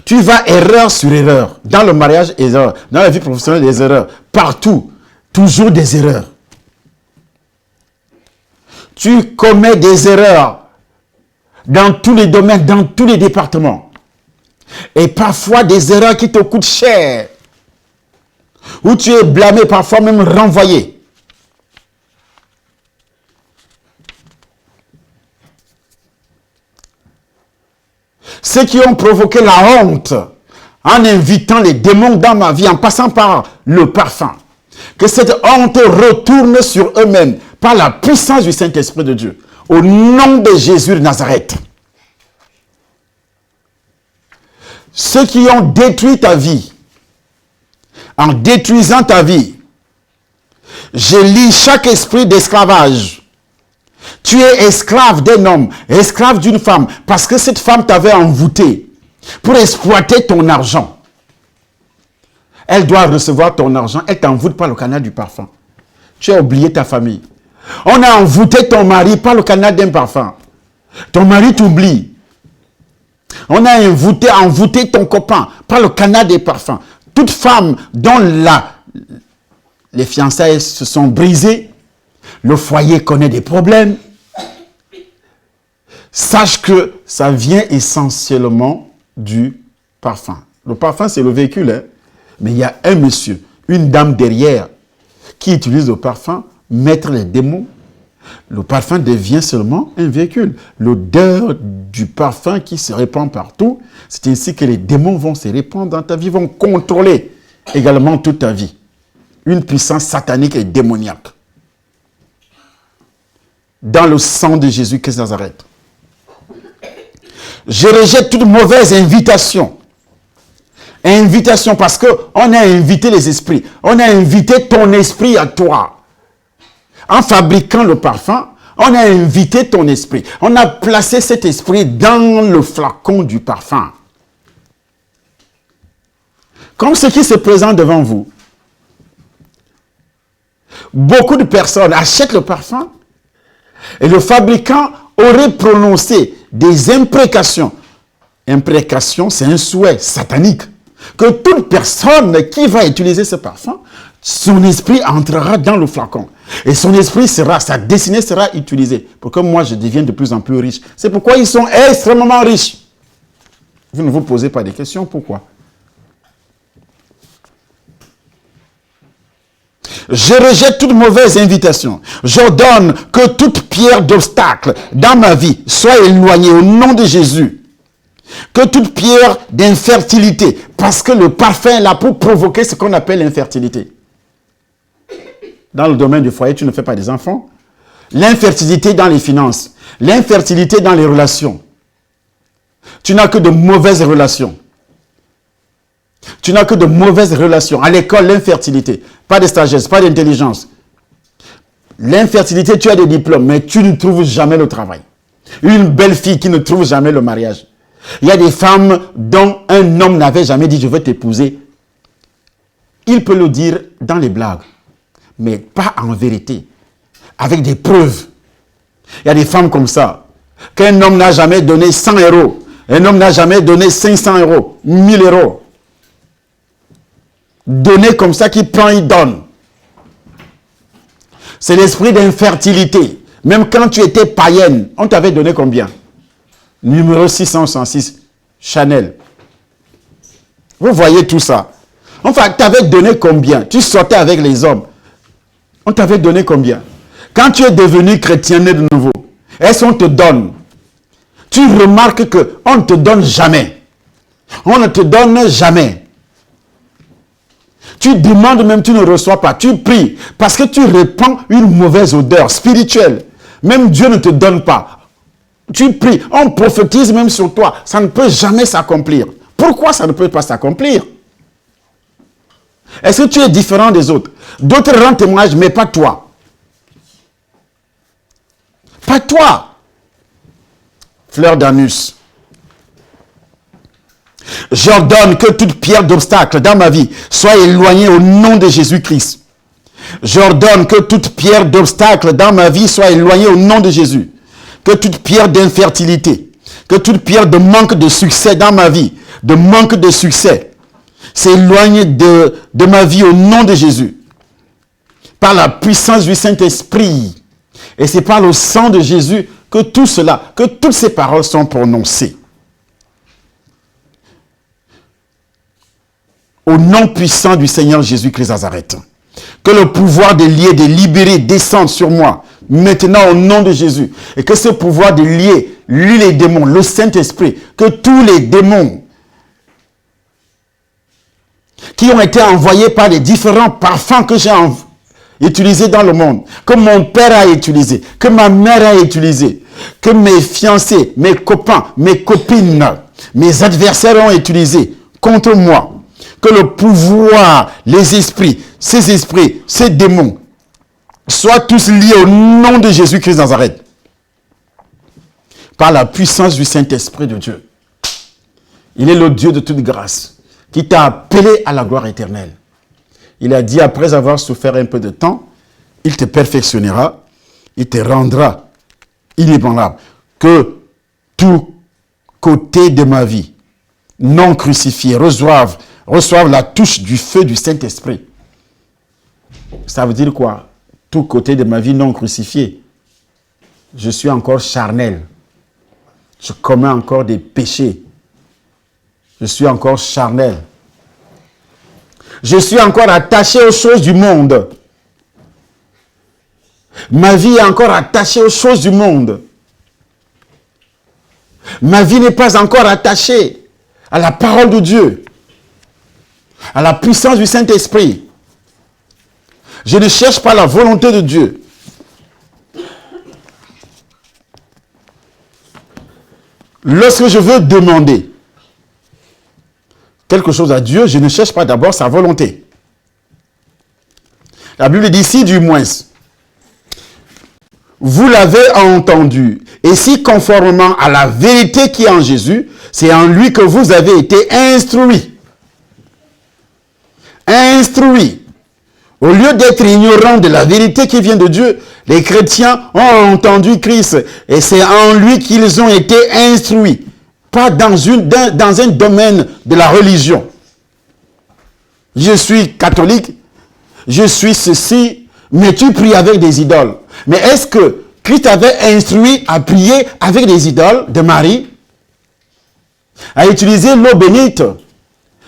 Tu vas erreur sur erreur. Dans le mariage, erreur. Dans la vie professionnelle, des erreurs. Partout, toujours des erreurs. Tu commets des erreurs dans tous les domaines, dans tous les départements. Et parfois des erreurs qui te coûtent cher. Où tu es blâmé, parfois même renvoyé. Ceux qui ont provoqué la honte en invitant les démons dans ma vie, en passant par le parfum, Que cette honte retourne sur eux-mêmes par la puissance du Saint-Esprit de Dieu. Au nom de Jésus de Nazareth. Ceux qui ont détruit ta vie, en détruisant ta vie, je lis chaque esprit d'esclavage. Tu es esclave d'un homme, esclave d'une femme, parce que cette femme t'avait envoûté pour exploiter ton argent. Elle doit recevoir ton argent, elle t'envoûte par le canal du parfum. Tu as oublié ta famille. On a envoûté ton mari par le canal d'un parfum. Ton mari t'oublie. On a envoûté ton copain par le canal des parfums. Toute femme dont les fiançailles se sont brisées, le foyer connaît des problèmes, sache que ça vient essentiellement du parfum. Le parfum, c'est le véhicule, hein? Mais il y a un monsieur, une dame derrière, qui utilise le parfum, mettre les démons. Le parfum devient seulement un véhicule. L'odeur du parfum qui se répand partout, c'est ainsi que les démons vont se répandre dans ta vie, vont contrôler également toute ta vie. Une puissance satanique et démoniaque. Dans le sang de Jésus-Christ de Nazareth. Je rejette toute mauvaise invitation. Invitation parce qu'on a invité les esprits. On a invité ton esprit à toi. En fabriquant le parfum, on a invité ton esprit. On a placé cet esprit dans le flacon du parfum. Comme ce qui se présente devant vous. Beaucoup de personnes achètent le parfum et le fabricant aurait prononcé des imprécations. Imprécation, c'est un souhait satanique. Que toute personne qui va utiliser ce parfum, son esprit entrera dans le flacon. Et son esprit sa destinée sera utilisée. Pour que moi, je devienne de plus en plus riche. C'est pourquoi ils sont extrêmement riches. Vous ne vous posez pas des questions, pourquoi? Je rejette toute mauvaise invitation. J'ordonne que toute pierre d'obstacle dans ma vie soit éloignée au nom de Jésus. Que toute pierre d'infertilité, parce que le parfum est là pour provoquer ce qu'on appelle l'infertilité. Dans le domaine du foyer, tu ne fais pas des enfants. L'infertilité dans les finances. L'infertilité dans les relations. Tu n'as que de mauvaises relations. Tu n'as que de mauvaises relations. À l'école, l'infertilité. Pas de sagesse, pas d'intelligence. L'infertilité, tu as des diplômes, mais tu ne trouves jamais le travail. Une belle fille qui ne trouve jamais le mariage. Il y a des femmes dont un homme n'avait jamais dit « je veux t'épouser ». Il peut le dire dans les blagues, mais pas en vérité, avec des preuves. Il y a des femmes comme ça, qu'un homme n'a jamais donné 100 €, un homme n'a jamais donné 500 €, 1000 €. Donné comme ça, qui prend, il donne. C'est l'esprit d'infertilité. Même quand tu étais païenne, on t'avait donné combien? Numéro 666, Chanel. Vous voyez tout ça. Enfin, tu avais donné combien? Tu sortais avec les hommes. On t'avait donné combien? Quand tu es devenu chrétien né de nouveau, est-ce qu'on te donne? Tu remarques qu'on ne te donne jamais. On ne te donne jamais. Tu demandes même, tu ne reçois pas. Tu pries parce que tu répands une mauvaise odeur spirituelle. Même Dieu ne te donne pas. Tu pries, on prophétise même sur toi. Ça ne peut jamais s'accomplir. Pourquoi ça ne peut pas s'accomplir? Est-ce que tu es différent des autres? D'autres rendent témoignage, mais pas toi. Pas toi. Fleur d'anus. J'ordonne que toute pierre d'obstacle dans ma vie soit éloignée au nom de Jésus-Christ. J'ordonne que toute pierre d'obstacle dans ma vie soit éloignée au nom de Jésus. Que toute pierre d'infertilité, que toute pierre de manque de succès dans ma vie, de manque de succès, s'éloigne de ma vie au nom de Jésus. Par la puissance du Saint-Esprit. Et c'est par le sang de Jésus que tout cela, que toutes ces paroles sont prononcées. Au nom puissant du Seigneur Jésus-Christ Nazareth. Que le pouvoir de lier, de libérer descende sur moi. Maintenant au nom de Jésus. Et que ce pouvoir de lier, lui les démons, le Saint-Esprit, que tous les démons qui ont été envoyés par les différents parfums que j'ai utilisés dans le monde, que mon père a utilisé, que ma mère a utilisé, que mes fiancés, mes copains, mes copines, mes adversaires ont utilisé contre moi, que le pouvoir, les esprits, ces démons, soient tous liés au nom de Jésus-Christ de Nazareth, par la puissance du Saint-Esprit de Dieu. Il est le Dieu de toute grâce, qui t'a appelé à la gloire éternelle. Il a dit, après avoir souffert un peu de temps, il te perfectionnera, il te rendra inébranlable. Que tout côté de ma vie, non crucifié, reçoivent la touche du feu du Saint-Esprit. Ça veut dire quoi? Tout côté de ma vie non crucifié. Je suis encore charnel. Je commets encore des péchés. Je suis encore charnel. Je suis encore attaché aux choses du monde. Ma vie est encore attachée aux choses du monde. Ma vie n'est pas encore attachée à la parole de Dieu, à la puissance du Saint-Esprit. Je ne cherche pas la volonté de Dieu. Lorsque je veux demander quelque chose à Dieu, je ne cherche pas d'abord sa volonté. La Bible dit ici, du moins, vous l'avez entendu, et si conformément à la vérité qui est en Jésus, c'est en lui que vous avez été instruits. Instruits. Au lieu d'être ignorants de la vérité qui vient de Dieu, les chrétiens ont entendu Christ, et c'est en lui qu'ils ont été instruits. Pas dans un domaine de la religion. Je suis catholique, je suis ceci, mais tu pries avec des idoles. Mais est-ce que Christ avait instruit à prier avec des idoles de Marie? À utiliser l'eau bénite?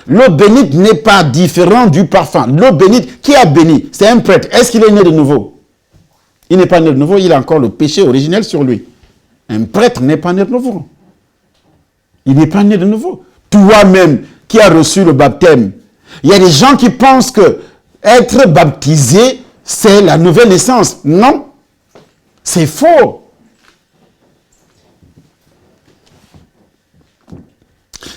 L'eau bénite n'est pas différente du parfum. L'eau bénite, qui a béni? C'est un prêtre. Est-ce qu'il est né de nouveau? Il n'est pas né de nouveau, il a encore le péché originel sur lui. Un prêtre n'est pas né de nouveau. Il n'est pas né de nouveau. Toi-même qui as reçu le baptême, il y a des gens qui pensent que être baptisé, c'est la nouvelle naissance. Non, c'est faux.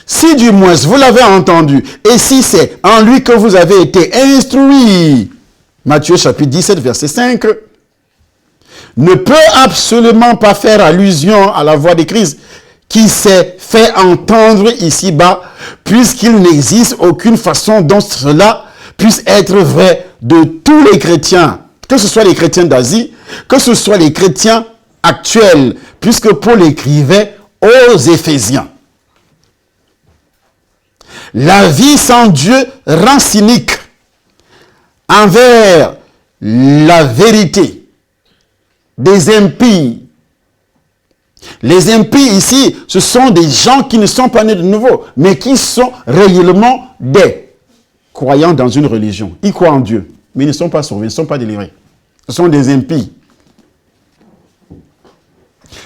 Si du moins vous l'avez entendu, et si c'est en lui que vous avez été instruits, Matthieu chapitre 17, verset 5, ne peut absolument pas faire allusion à la voix de Christ qui s'est fait entendre ici-bas, puisqu'il n'existe aucune façon dont cela puisse être vrai de tous les chrétiens, que ce soit les chrétiens d'Asie, que ce soit les chrétiens actuels, puisque Paul écrivait aux Éphésiens. La vie sans Dieu rend cynique envers la vérité des impies. Les impies ici, ce sont des gens qui ne sont pas nés de nouveau, mais qui sont réellement des croyants dans une religion. Ils croient en Dieu, mais ils ne sont pas sauvés, ils ne sont pas délivrés. Ce sont des impies.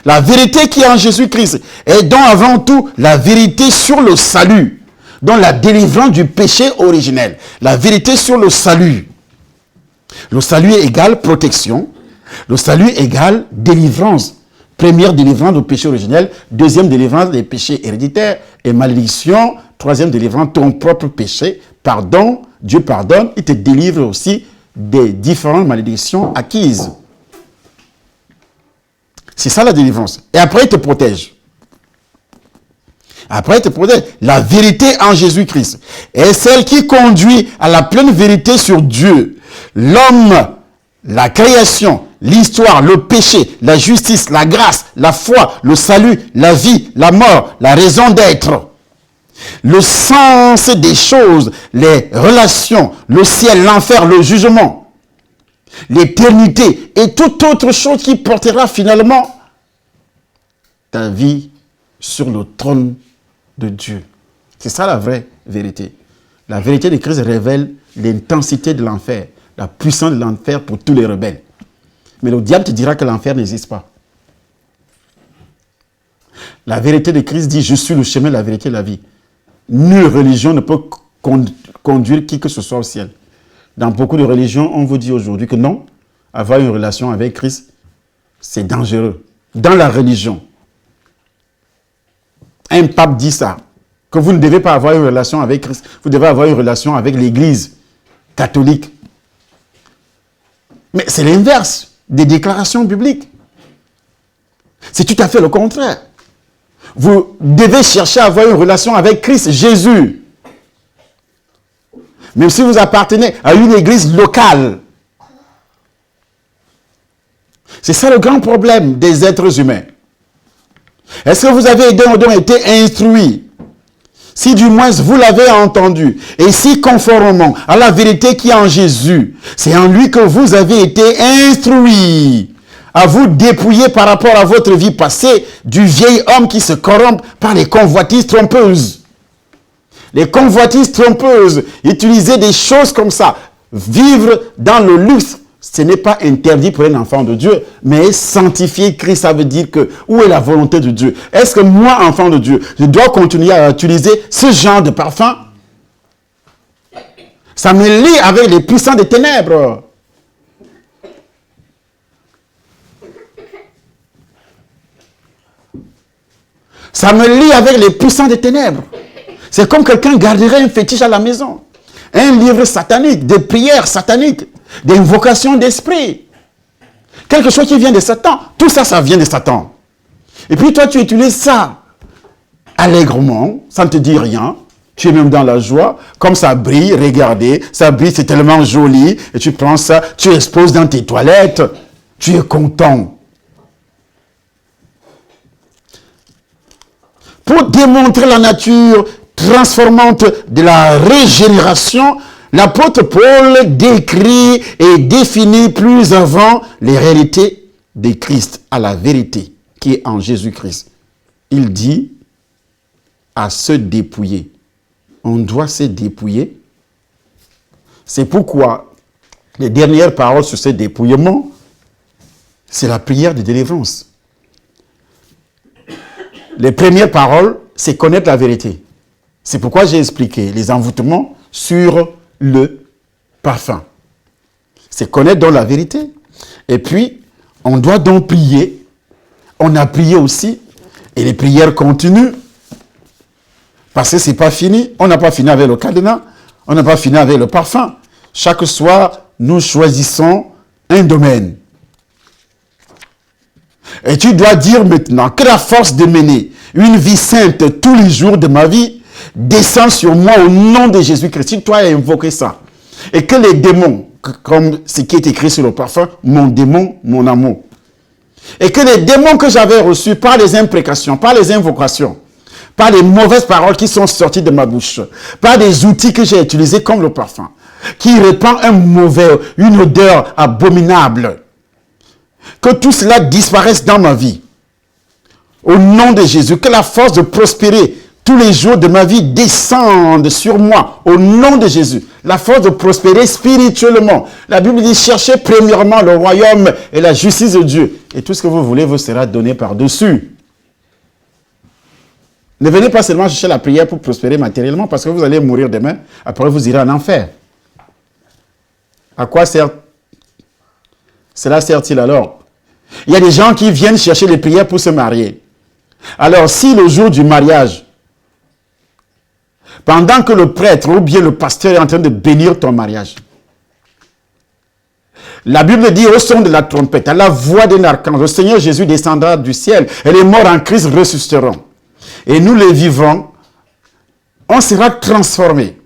La vérité qui est en Jésus-Christ est donc avant tout la vérité sur le salut, dont la délivrance du péché originel. La vérité sur le salut. Le salut égale protection. Le salut égale délivrance. Première délivrance du péché originel. Deuxième délivrance des péchés héréditaires et malédiction. Troisième délivrance, ton propre péché. Pardon, Dieu pardonne. Il te délivre aussi des différentes malédictions acquises. C'est ça la délivrance. Et après, il te protège. Après, il te protège. La vérité en Jésus-Christ est celle qui conduit à la pleine vérité sur Dieu. L'homme, la création, l'histoire, le péché, la justice, la grâce, la foi, le salut, la vie, la mort, la raison d'être. Le sens des choses, les relations, le ciel, l'enfer, le jugement, l'éternité et toute autre chose qui portera finalement ta vie sur le trône de Dieu. C'est ça la vraie vérité. La vérité de Christ révèle l'intensité de l'enfer, la puissance de l'enfer pour tous les rebelles. Mais le diable te dira que l'enfer n'existe pas. La vérité de Christ dit, je suis le chemin, la vérité et la vie. Nulle religion ne peut conduire qui que ce soit au ciel. Dans beaucoup de religions, on vous dit aujourd'hui que non, avoir une relation avec Christ, c'est dangereux. Dans la religion, un pape dit ça, que vous ne devez pas avoir une relation avec Christ, vous devez avoir une relation avec l'Église catholique. Mais c'est l'inverse des déclarations bibliques. C'est tout à fait le contraire. Vous devez chercher à avoir une relation avec Christ Jésus. Même si vous appartenez à une église locale. C'est ça le grand problème des êtres humains. Est-ce que vous avez été instruits? Si du moins vous l'avez entendu, et si conformément à la vérité qui est en Jésus, c'est en lui que vous avez été instruits, à vous dépouiller par rapport à votre vie passée du vieil homme qui se corrompt par les convoitises trompeuses. Les convoitises trompeuses, utiliser des choses comme ça, vivre dans le luxe, ce n'est pas interdit pour un enfant de Dieu, mais sanctifier Christ, ça veut dire que où est la volonté de Dieu? Est-ce que moi, enfant de Dieu, je dois continuer à utiliser ce genre de parfum? Ça me lie avec les puissants des ténèbres. Ça me lie avec les puissants des ténèbres. C'est comme quelqu'un garderait un fétiche à la maison. Un livre satanique, des prières sataniques, des invocations d'esprit. Quelque chose qui vient de Satan. Tout ça, ça vient de Satan. Et puis toi, tu utilises ça allègrement, ça ne te dit rien. Tu es même dans la joie. Comme ça brille, regardez, ça brille, c'est tellement joli. Et tu prends ça, tu exposes dans tes toilettes. Tu es content. Pour démontrer la nature transformante de la régénération, l'apôtre Paul décrit et définit plus avant les réalités de Christ, à la vérité qui est en Jésus-Christ. Il dit à se dépouiller. On doit se dépouiller. C'est pourquoi les dernières paroles sur ce dépouillement, c'est la prière de délivrance. Les premières paroles, c'est connaître la vérité. C'est pourquoi j'ai expliqué les envoûtements sur le parfum. C'est connaître donc la vérité. Et puis, on doit donc prier. On a prié aussi. Et les prières continuent. Parce que ce n'est pas fini. On n'a pas fini avec le cadenas. On n'a pas fini avec le parfum. Chaque soir, nous choisissons un domaine. Et tu dois dire maintenant que la force de mener une vie sainte tous les jours de ma vie descend sur moi au nom de Jésus-Christ. Si toi as invoqué ça. Et que les démons, comme ce qui est écrit sur le parfum, mon démon, mon amour. Et que les démons que j'avais reçus par les imprécations, par les invocations, par les mauvaises paroles qui sont sorties de ma bouche, par des outils que j'ai utilisés comme le parfum, qui répand une odeur abominable, que tout cela disparaisse dans ma vie. Au nom de Jésus, que la force de prospérer tous les jours de ma vie descende sur moi. Au nom de Jésus. La force de prospérer spirituellement. La Bible dit, cherchez premièrement le royaume et la justice de Dieu. Et tout ce que vous voulez vous sera donné par-dessus. Ne venez pas seulement chercher la prière pour prospérer matériellement, parce que vous allez mourir demain. Après, vous irez en enfer. À quoi cela sert-il alors? Il y a des gens qui viennent chercher les prières pour se marier. Alors, si le jour du mariage, pendant que le prêtre ou bien le pasteur est en train de bénir ton mariage, la Bible dit au son de la trompette, à la voix d'un archange, le Seigneur Jésus descendra du ciel et les morts en Christ ressusciteront. Et nous les vivants, on sera transformés,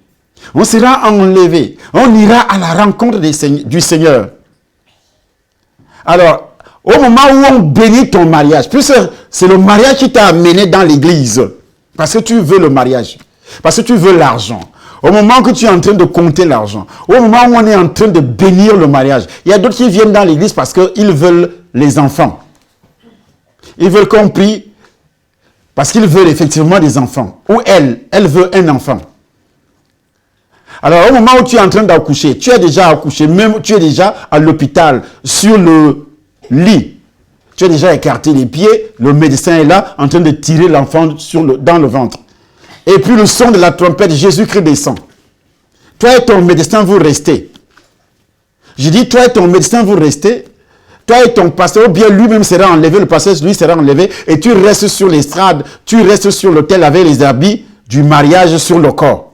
on sera enlevés, on ira à la rencontre du Seigneur. Alors, au moment où on bénit ton mariage, puisque c'est le mariage qui t'a amené dans l'église, parce que tu veux le mariage, parce que tu veux l'argent, au moment que tu es en train de compter l'argent, au moment où on est en train de bénir le mariage, il y a d'autres qui viennent dans l'église parce qu'ils veulent les enfants. Ils veulent qu'on prie parce qu'ils veulent effectivement des enfants. Ou elle veut un enfant. Alors, au moment où tu es en train d'accoucher, tu es déjà accouché, même tu es déjà à l'hôpital, sur le lit. Tu as déjà écarté les pieds, le médecin est là, en train de tirer l'enfant dans le ventre. Et puis le son de la trompette, Jésus-Christ descend. Toi et ton médecin, vous restez. Je dis, toi et ton médecin, vous restez. Toi et ton pasteur, ou bien lui-même sera enlevé, le pasteur, lui sera enlevé, et tu restes sur l'estrade, tu restes sur l'autel avec les habits du mariage sur le corps.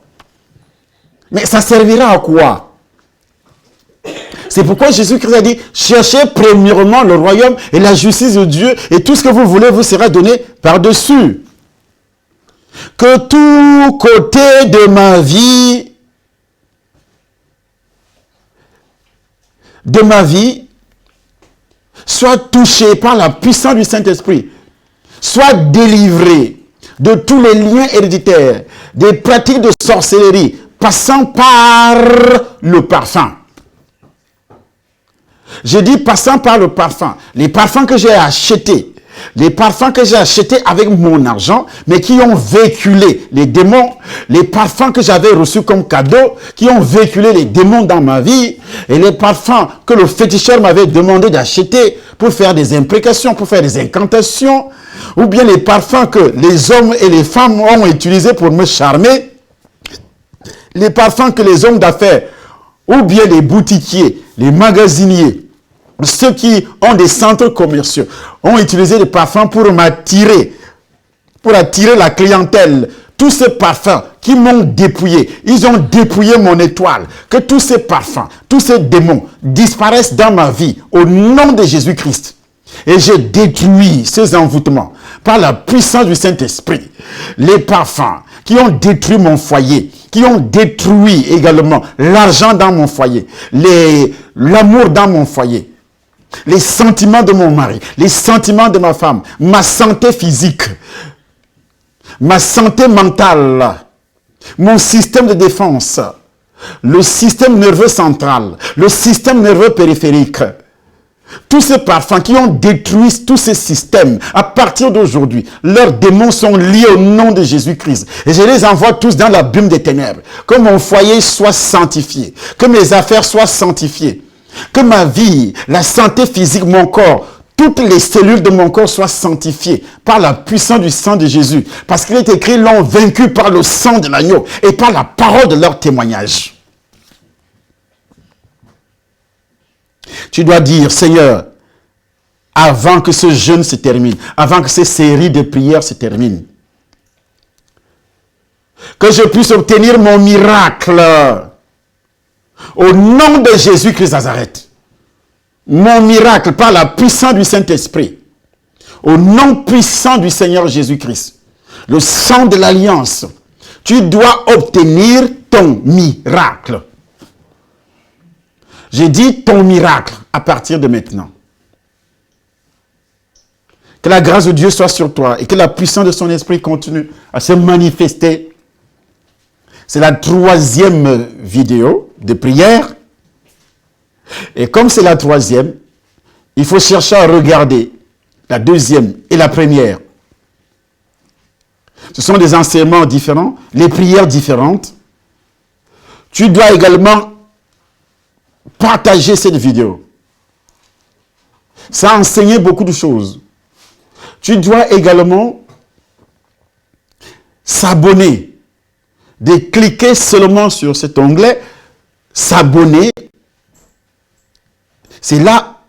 Mais ça servira à quoi? C'est pourquoi Jésus-Christ a dit, cherchez premièrement le royaume et la justice de Dieu, et tout ce que vous voulez vous sera donné par-dessus. Que tout côté de ma vie, soit touché par la puissance du Saint-Esprit, soit délivré de tous les liens héréditaires, des pratiques de sorcellerie, passant par le parfum. Je dis passant par le parfum. Les parfums que j'ai achetés, les parfums que j'ai achetés avec mon argent, mais qui ont véhiculé les démons, les parfums que j'avais reçus comme cadeau, qui ont véhiculé les démons dans ma vie, et les parfums que le féticheur m'avait demandé d'acheter pour faire des imprécations, pour faire des incantations, ou bien les parfums que les hommes et les femmes ont utilisés pour me charmer, les parfums que les hommes d'affaires, ou bien les boutiquiers, les magasiniers, ceux qui ont des centres commerciaux, ont utilisé des parfums pour m'attirer, pour attirer la clientèle. Tous ces parfums qui m'ont dépouillé, ils ont dépouillé mon étoile. Que tous ces parfums, tous ces démons disparaissent dans ma vie au nom de Jésus-Christ. Et je détruis ces envoûtements par la puissance du Saint-Esprit. Les parfums qui ont détruit mon foyer, qui ont détruit également l'argent dans mon foyer, l'amour dans mon foyer, les sentiments de mon mari, les sentiments de ma femme, ma santé physique, ma santé mentale, mon système de défense, le système nerveux central, le système nerveux périphérique. Tous ces parfums qui ont détruit tous ces systèmes, à partir d'aujourd'hui, leurs démons sont liés au nom de Jésus-Christ. Et je les envoie tous dans l'abîme des ténèbres. Que mon foyer soit sanctifié, que mes affaires soient sanctifiées, que ma vie, la santé physique, mon corps, toutes les cellules de mon corps soient sanctifiées par la puissance du sang de Jésus. Parce qu'il est écrit, l'ont vaincu par le sang de l'agneau et par la parole de leur témoignage. Tu dois dire, Seigneur, avant que ce jeûne se termine, avant que ces séries de prières se terminent, que je puisse obtenir mon miracle au nom de Jésus-Christ Nazareth. Mon miracle par la puissance du Saint-Esprit. Au nom puissant du Seigneur Jésus-Christ. Le sang de l'alliance. Tu dois obtenir ton miracle. J'ai dit ton miracle à partir de maintenant. Que la grâce de Dieu soit sur toi et que la puissance de son esprit continue à se manifester. C'est la 3e vidéo de prière. Et comme c'est la 3e, il faut chercher à regarder la 2e et la 1re. Ce sont des enseignements différents, les prières différentes. Tu dois également partager cette vidéo. Ça a enseigné beaucoup de choses. Tu dois également s'abonner. De cliquer seulement sur cet onglet, s'abonner. C'est là,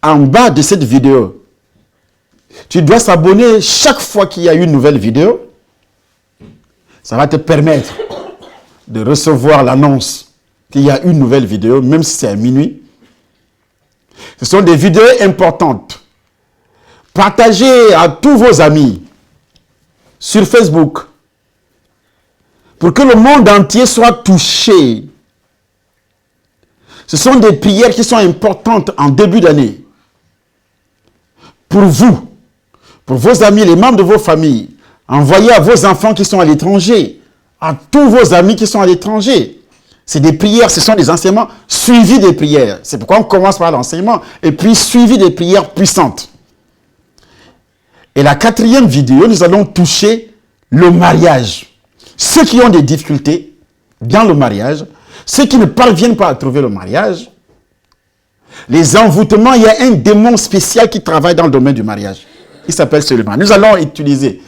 en bas de cette vidéo. Tu dois s'abonner chaque fois qu'il y a une nouvelle vidéo. Ça va te permettre de recevoir l'annonce qu'il y a une nouvelle vidéo, même si c'est à minuit. Ce sont des vidéos importantes. Partagez à tous vos amis sur Facebook pour que le monde entier soit touché. Ce sont des prières qui sont importantes en début d'année. Pour vous, pour vos amis, les membres de vos familles. Envoyez à vos enfants qui sont à l'étranger, à tous vos amis qui sont à l'étranger. C'est des prières, ce sont des enseignements suivis des prières. C'est pourquoi on commence par l'enseignement et puis suivi des prières puissantes. Et la 4e vidéo, nous allons toucher le mariage. Ceux qui ont des difficultés dans le mariage, ceux qui ne parviennent pas à trouver le mariage, les envoûtements, il y a un démon spécial qui travaille dans le domaine du mariage. Il s'appelle Suleiman. Nous allons utiliser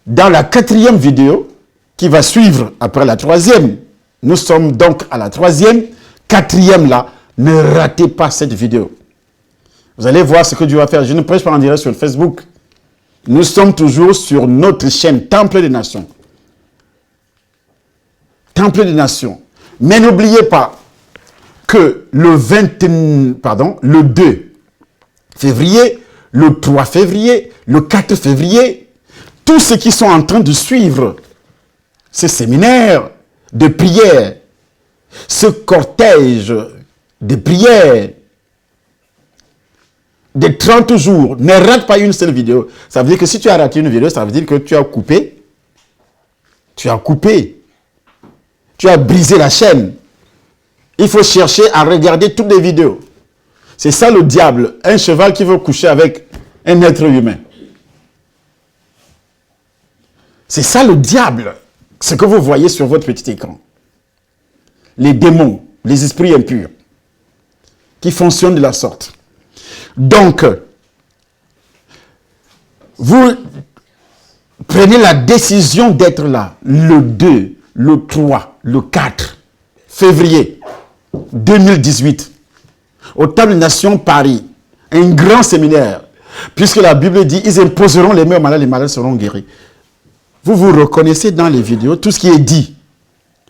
dans la 4e vidéo, qui va suivre après la 3e, Nous sommes donc à la 3e. 4e là, ne ratez pas cette vidéo. Vous allez voir ce que Dieu va faire. Je ne prêche pas en direct sur Facebook. Nous sommes toujours sur notre chaîne Temple des Nations. Temple des Nations. Mais n'oubliez pas que le 2 février, le 3 février, le 4 février, tous ceux qui sont en train de suivre ce séminaire de prière, ce cortège de prière de 30 jours, ne rate pas une seule vidéo. Ça veut dire que si tu as raté une vidéo, ça veut dire que tu as coupé, tu as brisé la chaîne. Il faut chercher à regarder toutes les vidéos. C'est ça le diable, un cheval qui veut coucher avec un être humain. C'est ça le diable, ce que vous voyez sur votre petit écran. Les démons, les esprits impurs, qui fonctionnent de la sorte. Donc, vous prenez la décision d'être là, le 2, le 3, le 4 février 2018, au Temple des Nations Paris, un grand séminaire, puisque la Bible dit, ils imposeront les mains aux malades, les malades seront guéris. Vous vous reconnaissez dans les vidéos, tout ce qui est dit.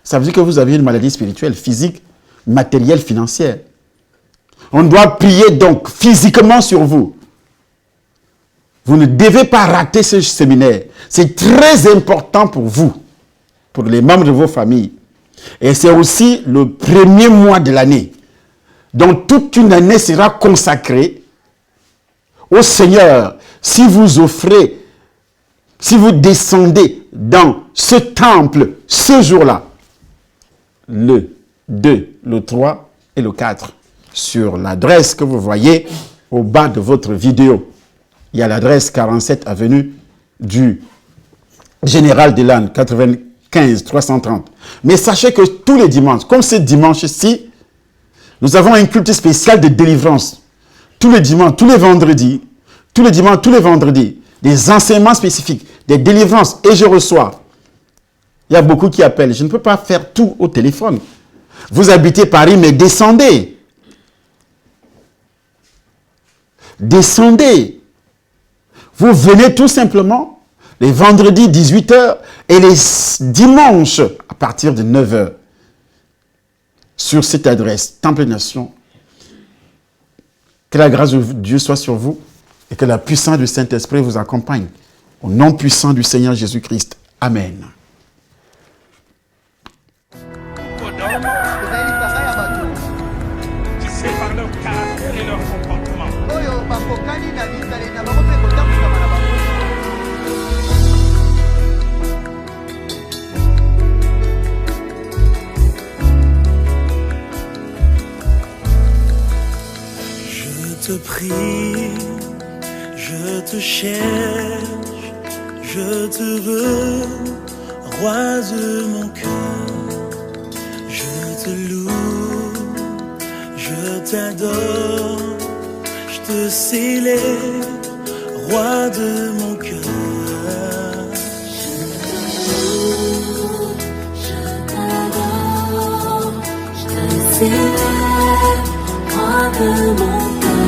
Ça veut dire que vous avez une maladie spirituelle, physique, matérielle, financière. On doit prier donc physiquement sur vous. Vous ne devez pas rater ce séminaire. C'est très important pour vous, pour les membres de vos familles. Et c'est aussi le premier mois de l'année. Donc toute une année sera consacrée au Seigneur. Si vous offrez, si vous descendez dans ce temple ce jour-là, le 2, le 3 et le 4, sur l'adresse que vous voyez au bas de votre vidéo. Il y a l'adresse 47 avenue du Général de Lannes, 95 330. Mais sachez que tous les dimanches, comme ce dimanche-ci, nous avons un culte spécial de délivrance. Tous les dimanches, tous les vendredis, tous les dimanches, tous les vendredis, des enseignements spécifiques, des délivrances. Et je reçois. Il y a beaucoup qui appellent. Je ne peux pas faire tout au téléphone. Vous habitez Paris, mais descendez. Descendez. Vous venez tout simplement les vendredis 18h et les dimanches à partir de 9h sur cette adresse, Temple des Nations. Que la grâce de Dieu soit sur vous et que la puissance du Saint-Esprit vous accompagne. Au nom puissant du Seigneur Jésus-Christ. Amen. Tu sais par leur caractère et leur comportement. Je te prie, je te cherche, je te veux, roi de mon cœur. Je te loue, je t'adore, je te célèbre, roi de mon cœur. Je t'adore, je te célèbre, roi de mon cœur.